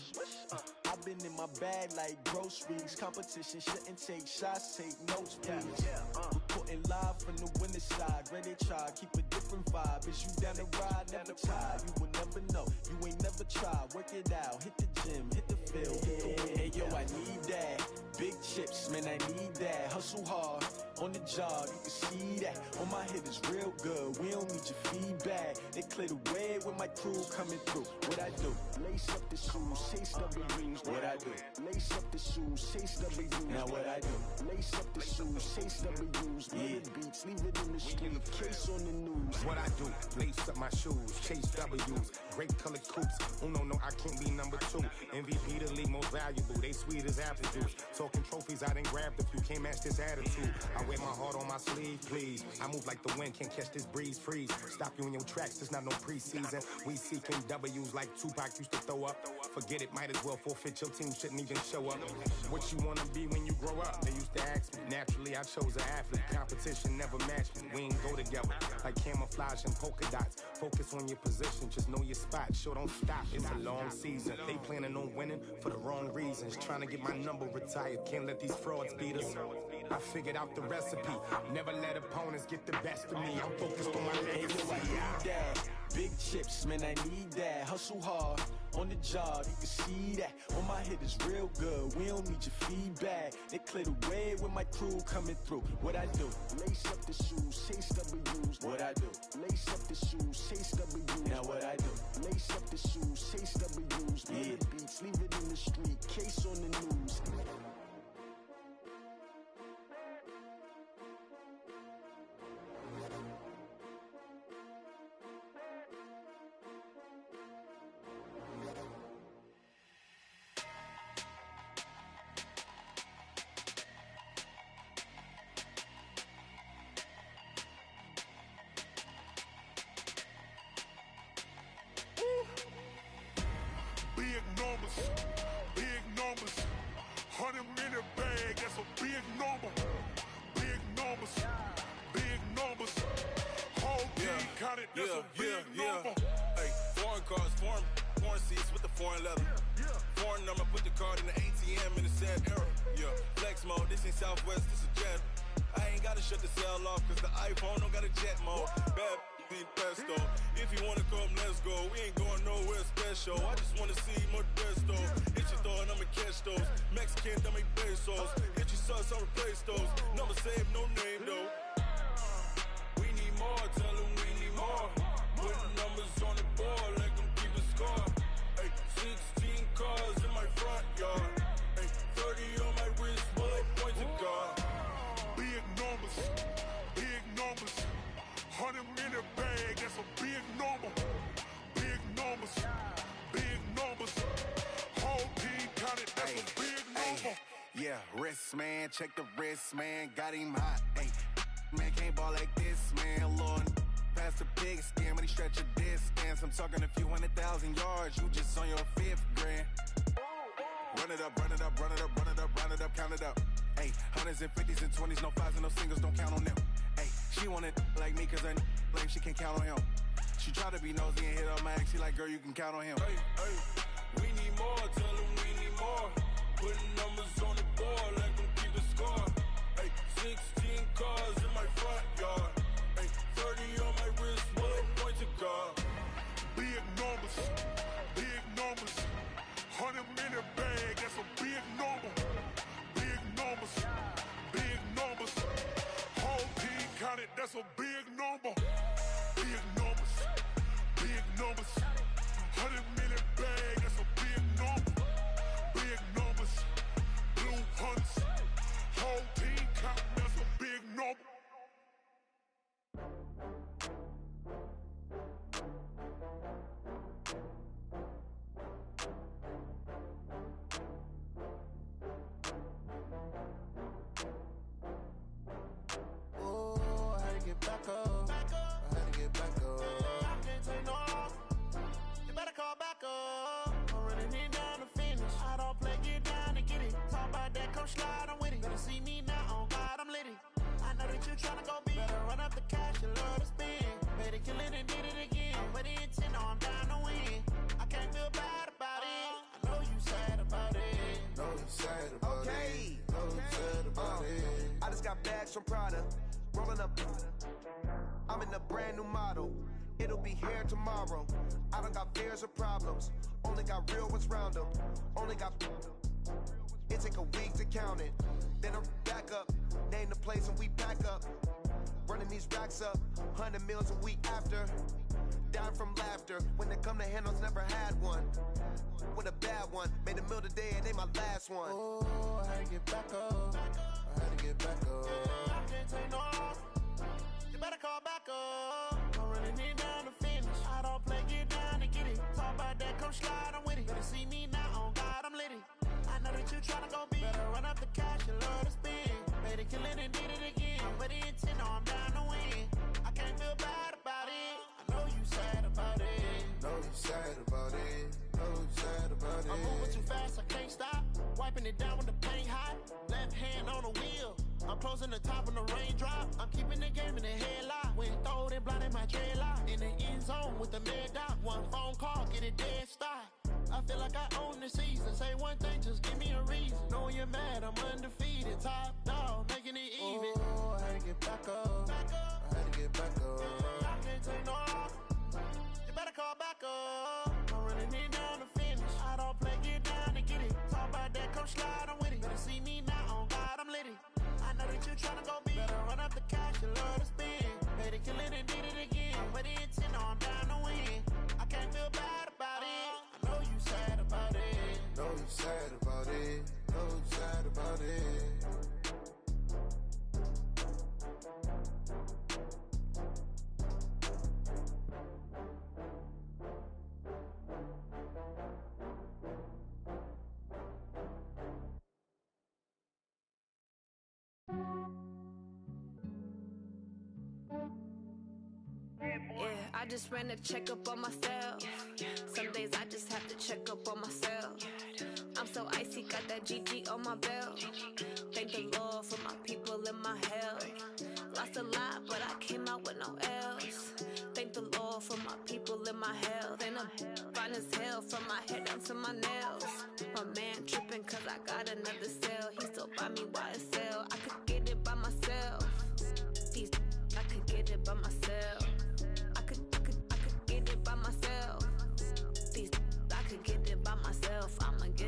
I've been in my bag like groceries. Competition shouldn't take shots, take notes, please. Reporting live from the winning side. Ready to try, keep a different vibe. Is you down the ride, never try. You will never know, you ain't never tried. Work it out, hit the gym, hit the field, hit the wind. Hey yo, I need that. Big chips, man, I need that. Hustle hard, on the job, you can see that. On my head is real good, we don't need your feedback. They clear the way with my crew coming through. What I do? Lace up the shoes, chase W's. What I do? Lace up the shoes, chase W's. Now what I do? Lace up the shoes, chase W's. Yeah. Beats, leave it in the street, case on the news. What I do? Lace up my shoes, chase W's. Great colored coops. Oh no, I can't be number 2. MVP the league most valuable. They sweet as apple juice. Talking trophies, I done grabbed a few. Can't match this attitude. I wear my heart on my sleeve, please. I move like the wind, can't catch this breeze, freeze. Stop you in your tracks, there's not no preseason. We seeking W's like Tupac used to throw up. Forget it, might as well forfeit. Your team shouldn't even show up. What you wanna be when you grow up? They used to ask me. Naturally, I chose an athlete. Competition never matched me. We ain't go together like camouflage and polka dots. Focus on your position, just know your spot. Sure, don't stop. It's a long season. They planning on winning for the wrong reasons. Trying to get my number retired. Can't let these frauds beat us. I figured out the recipe. Never let opponents get the best of me. I'm focused on my legacy. Big chips, man, I need that. Hustle hard, on the job, you can see that. On my head is real good, we don't need your feedback. They clear the way with my crew coming through. What I do? Lace up the shoes, chase W's. What I do? Lace up the shoes, chase W's. Now what I do? Lace up the shoes, chase W's. Yeah. Beats, leave it in the street, case on the news. Big numbers, 100-minute bag, that's a big number. Big numbers, whole team counted, that's a big number. Hey, foreign cars, foreign seats with the foreign leather. Foreign number, put the card in the ATM in the sad era. Yeah, flex mode, this ain't Southwest, this a jet. I ain't gotta shut the cell off, cause the iPhone don't got a jet mode. Bad Pesto. If you wanna come, let's go. We ain't going nowhere special. I just wanna see Modesto. Hit your thought, I'ma catch those. Mexican, that make pesos. Hit your sus, I'll replace those. Number save, no name though. We need more, tell them we need more. Putting numbers on the board, let them keep the score. Ay, 16 cars in my front yard. Ay, 30 on my wrist, bullet points of God. Big numbers, big numbers. 100-minute bag, that's a big number. Big numbers, big numbers. Whole team counted, that's a big number. Yeah, wrist man, check the wrist man, got him hot. Ay, man can't ball like this, man. Lord, past the big skin, when he stretch a distance. I'm talking a few 100,000 yards, you just on your 5th grand. Run it up, run it up, run it up, run it up, run it up, count it up. Ay, 100s and 50s and 20s, no 5s and no singles, don't count on them. Ay, she want it like me, cause her lame, she can't count on him. She try to be nosy and hit up my ex, she like, girl, you can count on him. Hey, hey, we need more, tell them we need more. Putting numbers on the board, let them keep the score. Hey, 16 cars in my front yard. Hey, 30 on my wrist, bullet points of God. Big numbers, big numbers. 100-minute bag, that's a big number. Big numbers, big numbers. Whole team counted, that's a big number. Big numbers, big numbers. 100-minute bag, that's a big number. Big numbers, blue hunts. Whole team counting, that's a big number. Back up. I had to get back up. I can't take no loss. You better call back up. I'm running it down to finish. I don't play, get down and get it. Talk about that, come slide, I'm with it. Better see me now, on God, I'm litty. I know that you tryna go big. Better run up the cash, you love to spend. Better kill it and did it again. But the intent, no, I'm down to win. I can't feel bad about it. I know you sad about it. Know you sad about it. Know you sad about it. I just got bags from Prada. Rolling up, I'm in a brand new model. It'll be here tomorrow. I don't got fears or problems. Only got real ones round them. Only got. It take a week to count it. Then I'm back up. Name the place and we pack up. Running these racks up. 100 meals a week after. Down from laughter. When they come to handles, never had one. With a bad one. Made a meal today and they my last one. Oh, I had to get back up. I had to get back up. I can't take no loss. You better call back up. I'm running it down to finish. I don't play, get down and get it. Talk about that, come slide, I'm with it. Better see me now, on God, I'm litty. I know that you tryna go big. Better run up the cash, you love to spend. Better kill it and did it again. But the intent, no, I'm down to win. I can't feel bad about it. I know you sad about it. Know you sad about it. Know you sad about it. I'm moving too fast, I can't stop. Wiping it down with the paint hot. Left hand on the wheel. I'm closing the top when the raindrop. I'm keeping the game in the headlock. When throwed and blinded my dreadlock. In the end zone with the mad dot. One phone call, get it dead stop. I feel like I own the season. Say one thing, just give me a reason. Knowing you're mad, I'm undefeated. Top dog, making it even. Oh, I had to get back up. I had to get back up. I can't take no loss. You better call back up. I'm running it down to finish. I don't play, get down and get it. Talk about that, come slide, I'm with it. Better see me now, on God, I'm litty. I know that you tryna go big. Better run up the cash, you love to spend. Better kill it and did it again. But the intent, no, I'm down to win. I can't feel bad about it. I know you sad about it. Know you sad about it. Know you sad about it. Yeah, I just ran a checkup on myself. Some days I just have to check up on myself. I'm so icy, got that GG on my belt. Thank the Lord for my people and my health. Lost a lot, but I came out with no else. Thank the Lord for my people and my health. And I'm fine as hell from my head down to my nails. My man tripping cause I got another cell. He still buy me YSL. I could get it by myself. These I could get it by myself. I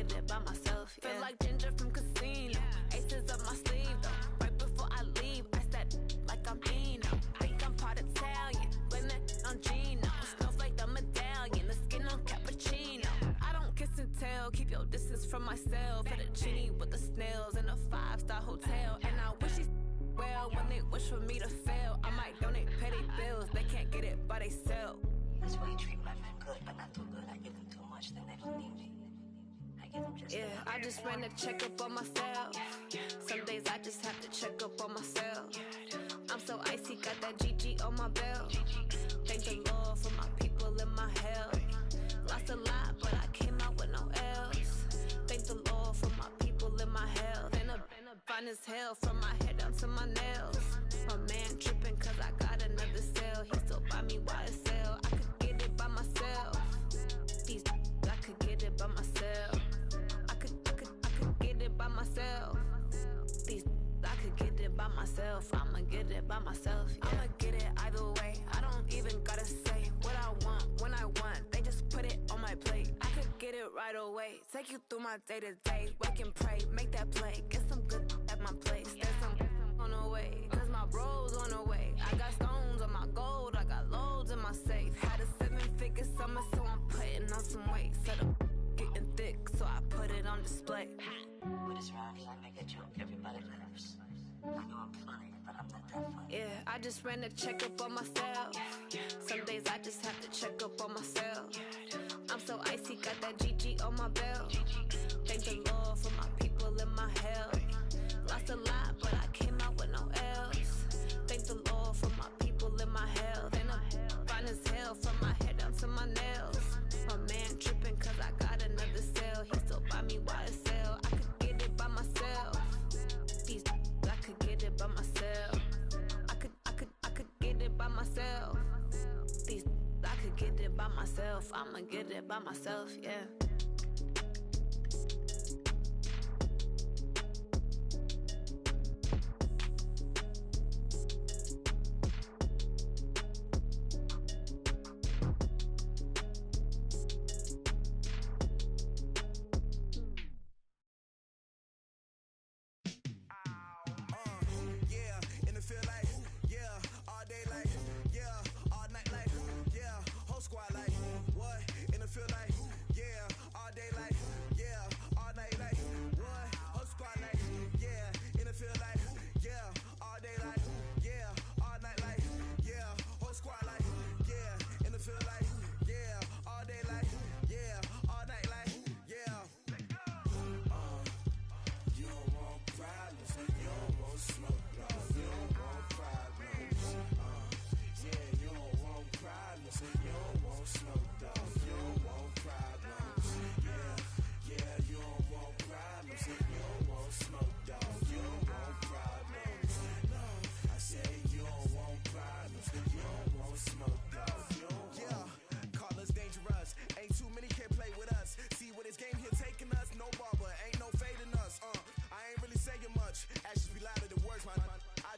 get it by myself. Yeah. Feel like Ginger from Casino. Aces up my sleeve though. Right before I leave, I said like I'm Dino. Think I'm part Italian, blame that on Gino. Snowflake the medallion, the skin on cappuccino. I don't kiss and tell, keep your distance from myself. Fettuccine with the snails in a 5-star hotel. And I wish he's well when they wish for me to fail. I might donate petty bills, they can't get it by themselves. That's why you treat my men good, but not too good. I give them too much, then they don't need me. I give them just enough. I just ran a checkup on myself. Some days I just have to check up on myself. I'm so icy, got that GG on my belt. Thank the Lord for my people in my health. Lost a lot, but I came out with no else. Thank the Lord for my people in my health. And a fine as hell from my head down to my nails. My man tripping cause I got another cell. He still buy me YSL. I could get it by myself. These I could get it by myself. I could get it by myself. These I could get it by myself. I'ma get it by myself. Yeah. I'ma get it either way. I don't even gotta say what I want when I want. They just put it on my plate. I could get it right away. Take you through my day to day. Wake and pray, make that play. Get some good at my place. There's some on the way, cause my bro's on the way. I got stones on my gold. I got loads in my safe. Had a 7-figure summer, so I'm putting on some weight. Set up getting thick, so I put it on display. With this round, I make a joke, everybody laughs. I know I'm funny, but I'm not that funny. Yeah, I just ran a checkup on myself. Some days I just have to check up on myself. I'm so icy, got that GG on my belt. Thank the Lord for my people in my health. Lost a lot, but I came out with no else. Thank the Lord for my people in my health. And I'm fine as hell from my head down to my nails. My man tripping cause I got another cell. He still buy me YSL. I could get it by myself. These I could get it by myself. I could get it by myself. These I could get it by myself. I'ma get it by myself, yeah.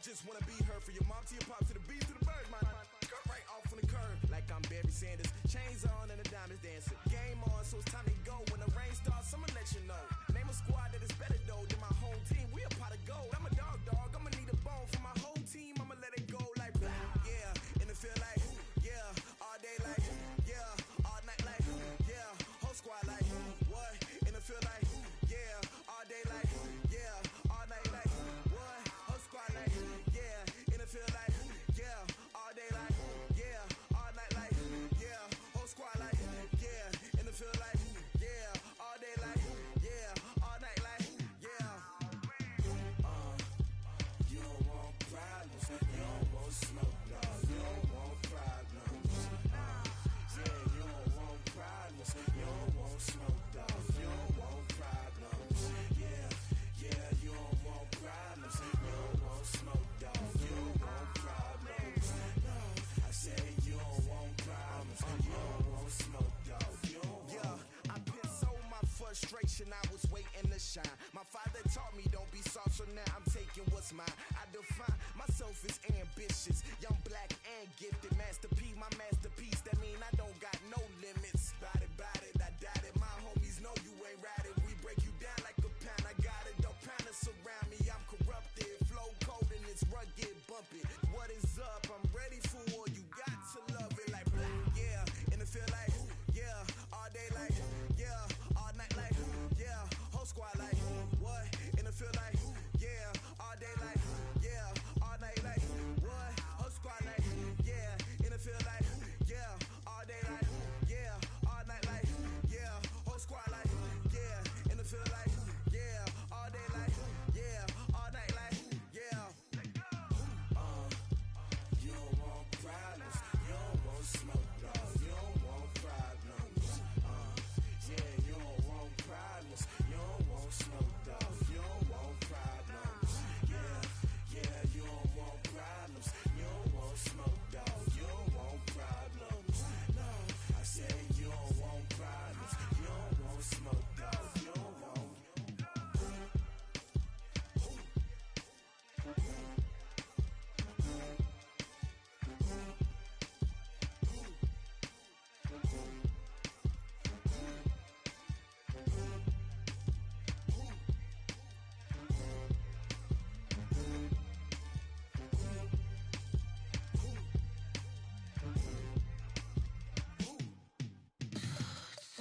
Just wanna be her for your mom to your pop to the beat to the birds, man. Cut right off on the curb like I'm Barry Sanders. Chains on and the diamonds dancing. Game on, so it's time to go. When the rain starts, I'ma let you know. Name a squad that is better though than my home team. We a pot of gold. I'm a dog. I'ma need a bone for my whole team. I'ma let it go like blah. Yeah, and it feel like yeah, all day like yeah, all night like yeah, whole squad like what? And it feel like yeah, all day like yeah, all night like what? Whole squad like yeah, and it feel like yeah, all day like yeah, all night like yeah, whole squad like yeah, and it feel like yeah, all day like yeah, all night like yeah. You don't want problems, you don't want smoke, no, you don't want problems. Yeah, you don't want problems, you don't want smoke, no, you don't want problems. Yeah, you don't want problems, you don't want smoke, dog, you don't want problems. No, I say you don't want problems, you don't want smoke, dog, you don't want. Yeah, I pissed so my frustration, I was waiting to shine. My father taught me don't be soft, so now I'm taking what's mine. I define myself as ambitious, young, black, and gifted. Master P, my masterpiece, that mean I don't got no limits. Bout it, I doubt it. My homies know you ain't ride it. We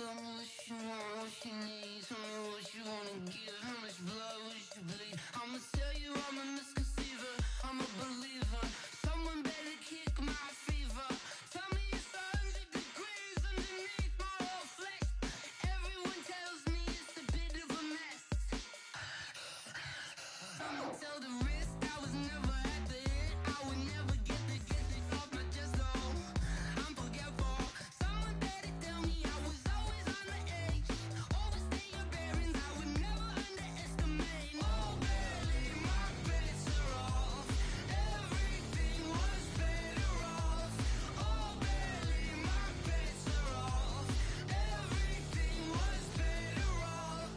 Tell me what you want, what you need. Tell me what you wanna give. How much blood would you bleed? I'ma tell you I'm a misconceiver. I'm a believer. Someone better kick my fever. Tell me it's 100 degrees underneath my whole flesh. Everyone tells me it's a bit of a mess. I'ma tell the risk I was never at the end. I would never get the off my chest though. I'm forgetful. Someone better tell me I was always on the edge. Overstay your bearings, I would never underestimate. Oh, barely, my bets are off. Everything was better off. Oh, barely, my bets are off. Everything was better off.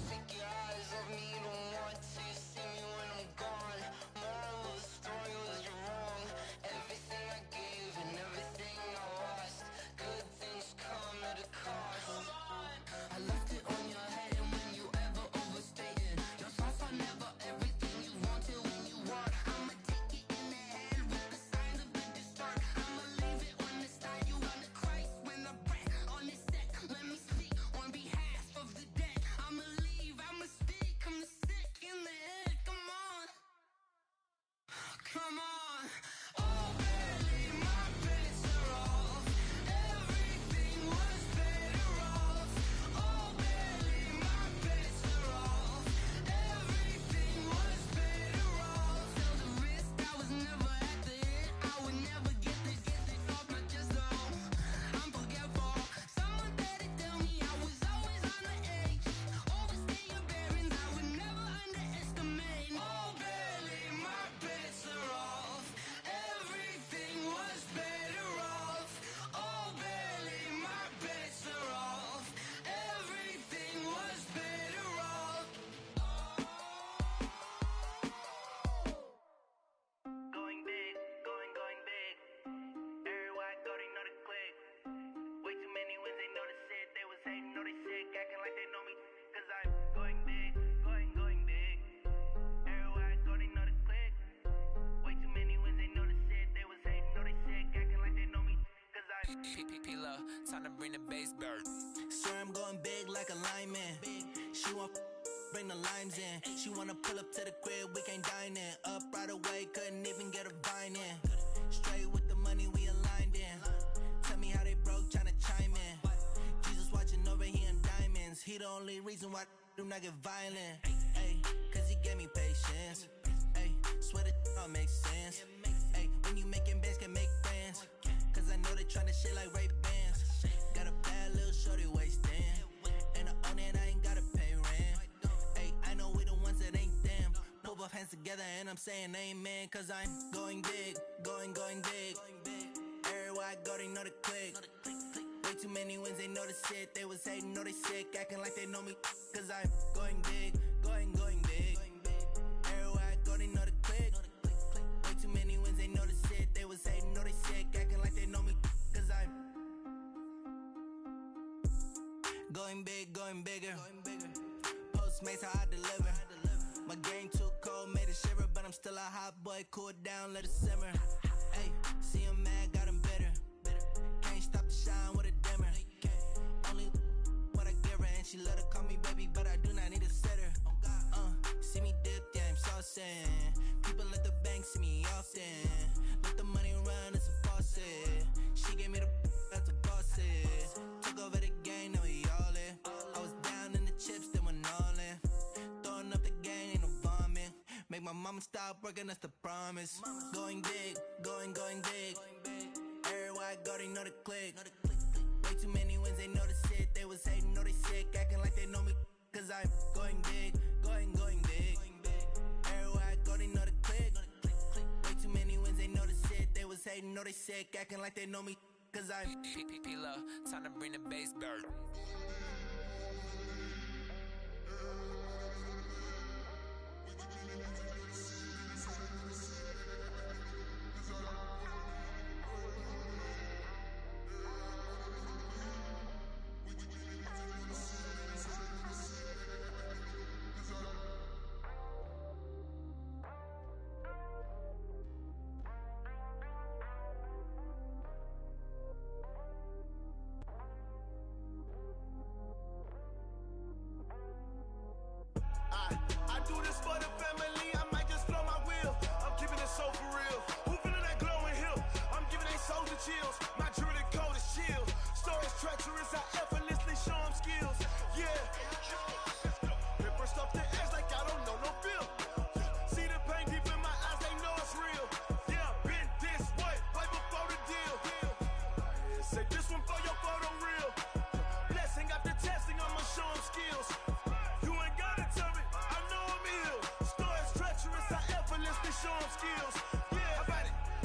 Take your eyes off me, you don't want to see me when I'm gone. Moral of the story was you're wrong. Everything I gave and everything I lost. Good things come at a cost. I left it on your head, and when you ever overstated, your thoughts are never everything you wanted when you want. I'ma take it in the head with the signs of the distort. I'ma leave it on the side. You wanna Christ when I breath on this set. Let me speak on behalf of the dead. I'ma leave, I'ma speak. I'm the sick in the head. Come on, come on. Oh, barely, my bets are off. Everything was better off. Oh, barely, my bets are off. Everything was better off. Tell the risk I was never at the end. I would never get the off my chest though. I'm forgetful. Someone better tell me I was always on the edge. Overstay your bearings, I would never underestimate. Oh, barely, my bets are off. Everything was better off. Oh, barely, my bets are off. Everything was better off. Going big, going big. Everybody go, they know the click. Way too many wins, they know the shit. They was hating, know they sick, acting like they know me. Cause I'm going big, going big. Everywhere I go, they know the click. Way too many wins, they know the shit. They was hating, know they sick, acting like they know me. Cause I'm P-P-P-Love, time to bring the bass bird. Swear I'm going big like a lineman. She want bring the limes in. She wanna pull up to the crib, we can't dine in. Up right away, couldn't even get a vine in. Straight with the money we aligned in. Tell me how they broke, tryna chime in. Jesus watching over here in diamonds. He the only reason why I do not get violent. Ay, cause he gave me patience. Ay, swear that all makes sense. Ay, when you making bands, can make friends. Cause I know they tryna shit like Ray-Bans. Got a bad little shorty wasting. And I own it, I ain't gotta pay rent. Ay, I know we the ones that ain't them. Pull both hands together and I'm saying amen. Cause I'm going big, going big. Everywhere I go, they know the click. Way too many wins, they know the shit. They was hating, know they sick, acting like they know me. Cause I'm going big, going big. Everywhere I go, they know the click. Way too many wins, they know the shit. They was hating, know they sick, acting like they know me. Cause I'm going big, going bigger. Postmates how I deliver. My game too cold, made it shiver. But I'm still a hot boy, cool it down, let it simmer. Hey, see him mad, got him bitter. Can't stop the shine with a dimmer. Only what I give her, and she let her call me baby, but I do not need a sitter. See me dip, yeah, I'm saucing. People at the bank see me often. Let the money run, it's a faucet. She gave me the that's a boss it. Took over the game, now we all in. I was down in the chips, then went all in. Throwing up the gang, ain't no vomit. Make my mama stop working, that's the promise. Going big, going big. Everywhere I go, they know the click. Way too many wins, they know the shit. They was hating, know they sick, acting like they know me. Cause I'm going big, going big. Everywhere I go, they know the click. Way too many wins, they know the shit. They was hating, know they sick, acting like they know me. Cause I'm P-P-P-Love, time to bring the bass bird. I do this for the family, I might just blow my wheel. I'm keeping it so for real. Who feeling that glowing hill? I'm giving they souls the chills. My jewelry code is chill. Stories treacherous, I effortlessly show them skills. Yeah. Paper stuff the edge like I don't know no feel. See the pain deep in my eyes, they know it's real. Yeah, been this way before the deal. Say this one for your photo real. Blessing after testing, I'ma show them skills. You ain't gotta tell me, I know I'm ill. Stories treacherous, I effortlessly show them skills. Yeah,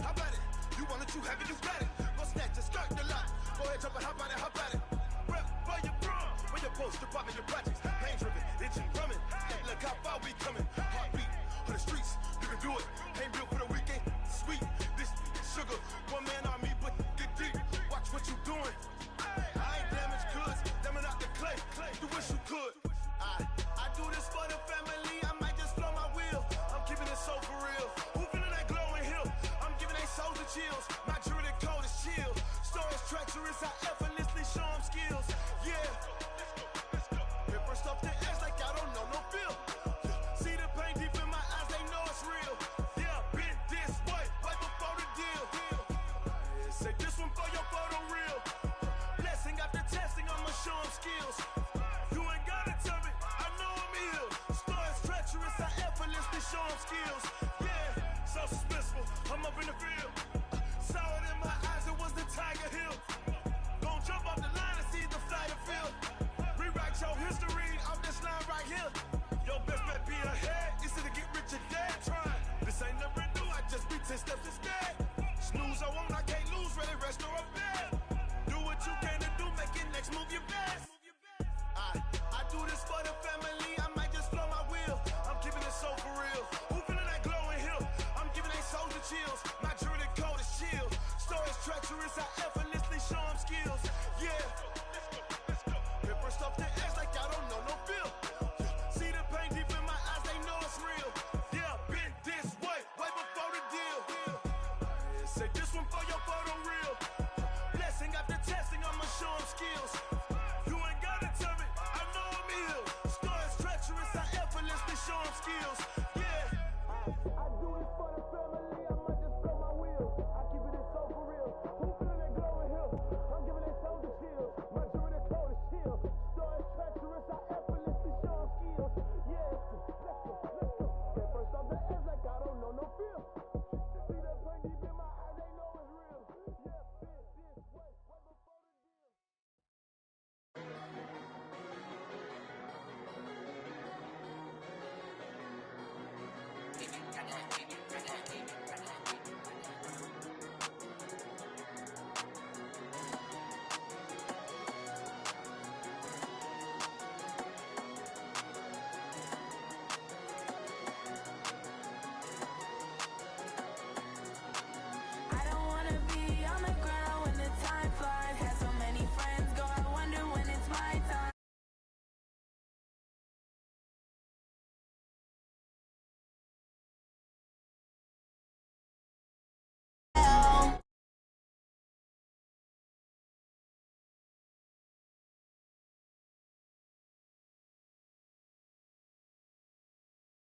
how about it? You want it, you have it, you got it. Go snatch it, skirt the lot. Go ahead, jump it, how about it? Rep where you from, where your post, department, your projects. Pain driven, itching, drumming. Look how far we coming. Heartbeat on the streets, you can do it. Ain't built for the weekend, sweet. This sugar, one man army, but get deep. Watch what you doing. I ain't damaged goods, damn out the clay. You wish you could. I do this for the family, I might just blow my wheel. I'm keeping it so for real. Who feeling that glowing hill? I'm giving they souls the chills. My jewelry code is chill. Stories treacherous, I effortlessly show them skills. Yeah. Paper stuff the edge like I don't know no feel. See the pain deep in my eyes, they know it's real. Yeah, been this way before the deal. Say this one for your photo real. Blessing after testing, I'ma show them skills. You ain't gotta tell me, I know I'm ill. Stories treacherous, I effortlessly show them skills. Yeah, so suspenseful, I'm up in the field. Saw it in my eyes, it was the Tiger Hill. Gon' jump off the line and see the flight of field. Rewrite your history off this line right here. Your best bet be ahead, easy to get rich or dead. Trying, this ain't never new, I just be 10 steps instead. Snooze I won't, I can't lose, ready, rest or a bed. Do what you can to do, make it next move your best. I do this for the family, I might just blow my wheel. I'm keeping it so for real. Who feeling that glowing hill? I'm giving they souls the chills. My jewelry code is chill. Stories treacherous, I effortlessly show them skills. Yeah. Paper stuff the edge like I don't know no feel. See the pain deep in my eyes, they know it's real. Yeah, been this way before the deal. Say this one for your photo real. Blessing after testing, I'ma show them skills. You ain't gotta tell me, I know I'm ill. Stories treacherous, I effortlessly show them skills. Yeah. I do this for the family, I might just blow my wheel. I keep it so for real. Who feeling that glowing hill? I'm giving they souls the chills. My jewelry code is chill. Stories treacherous, I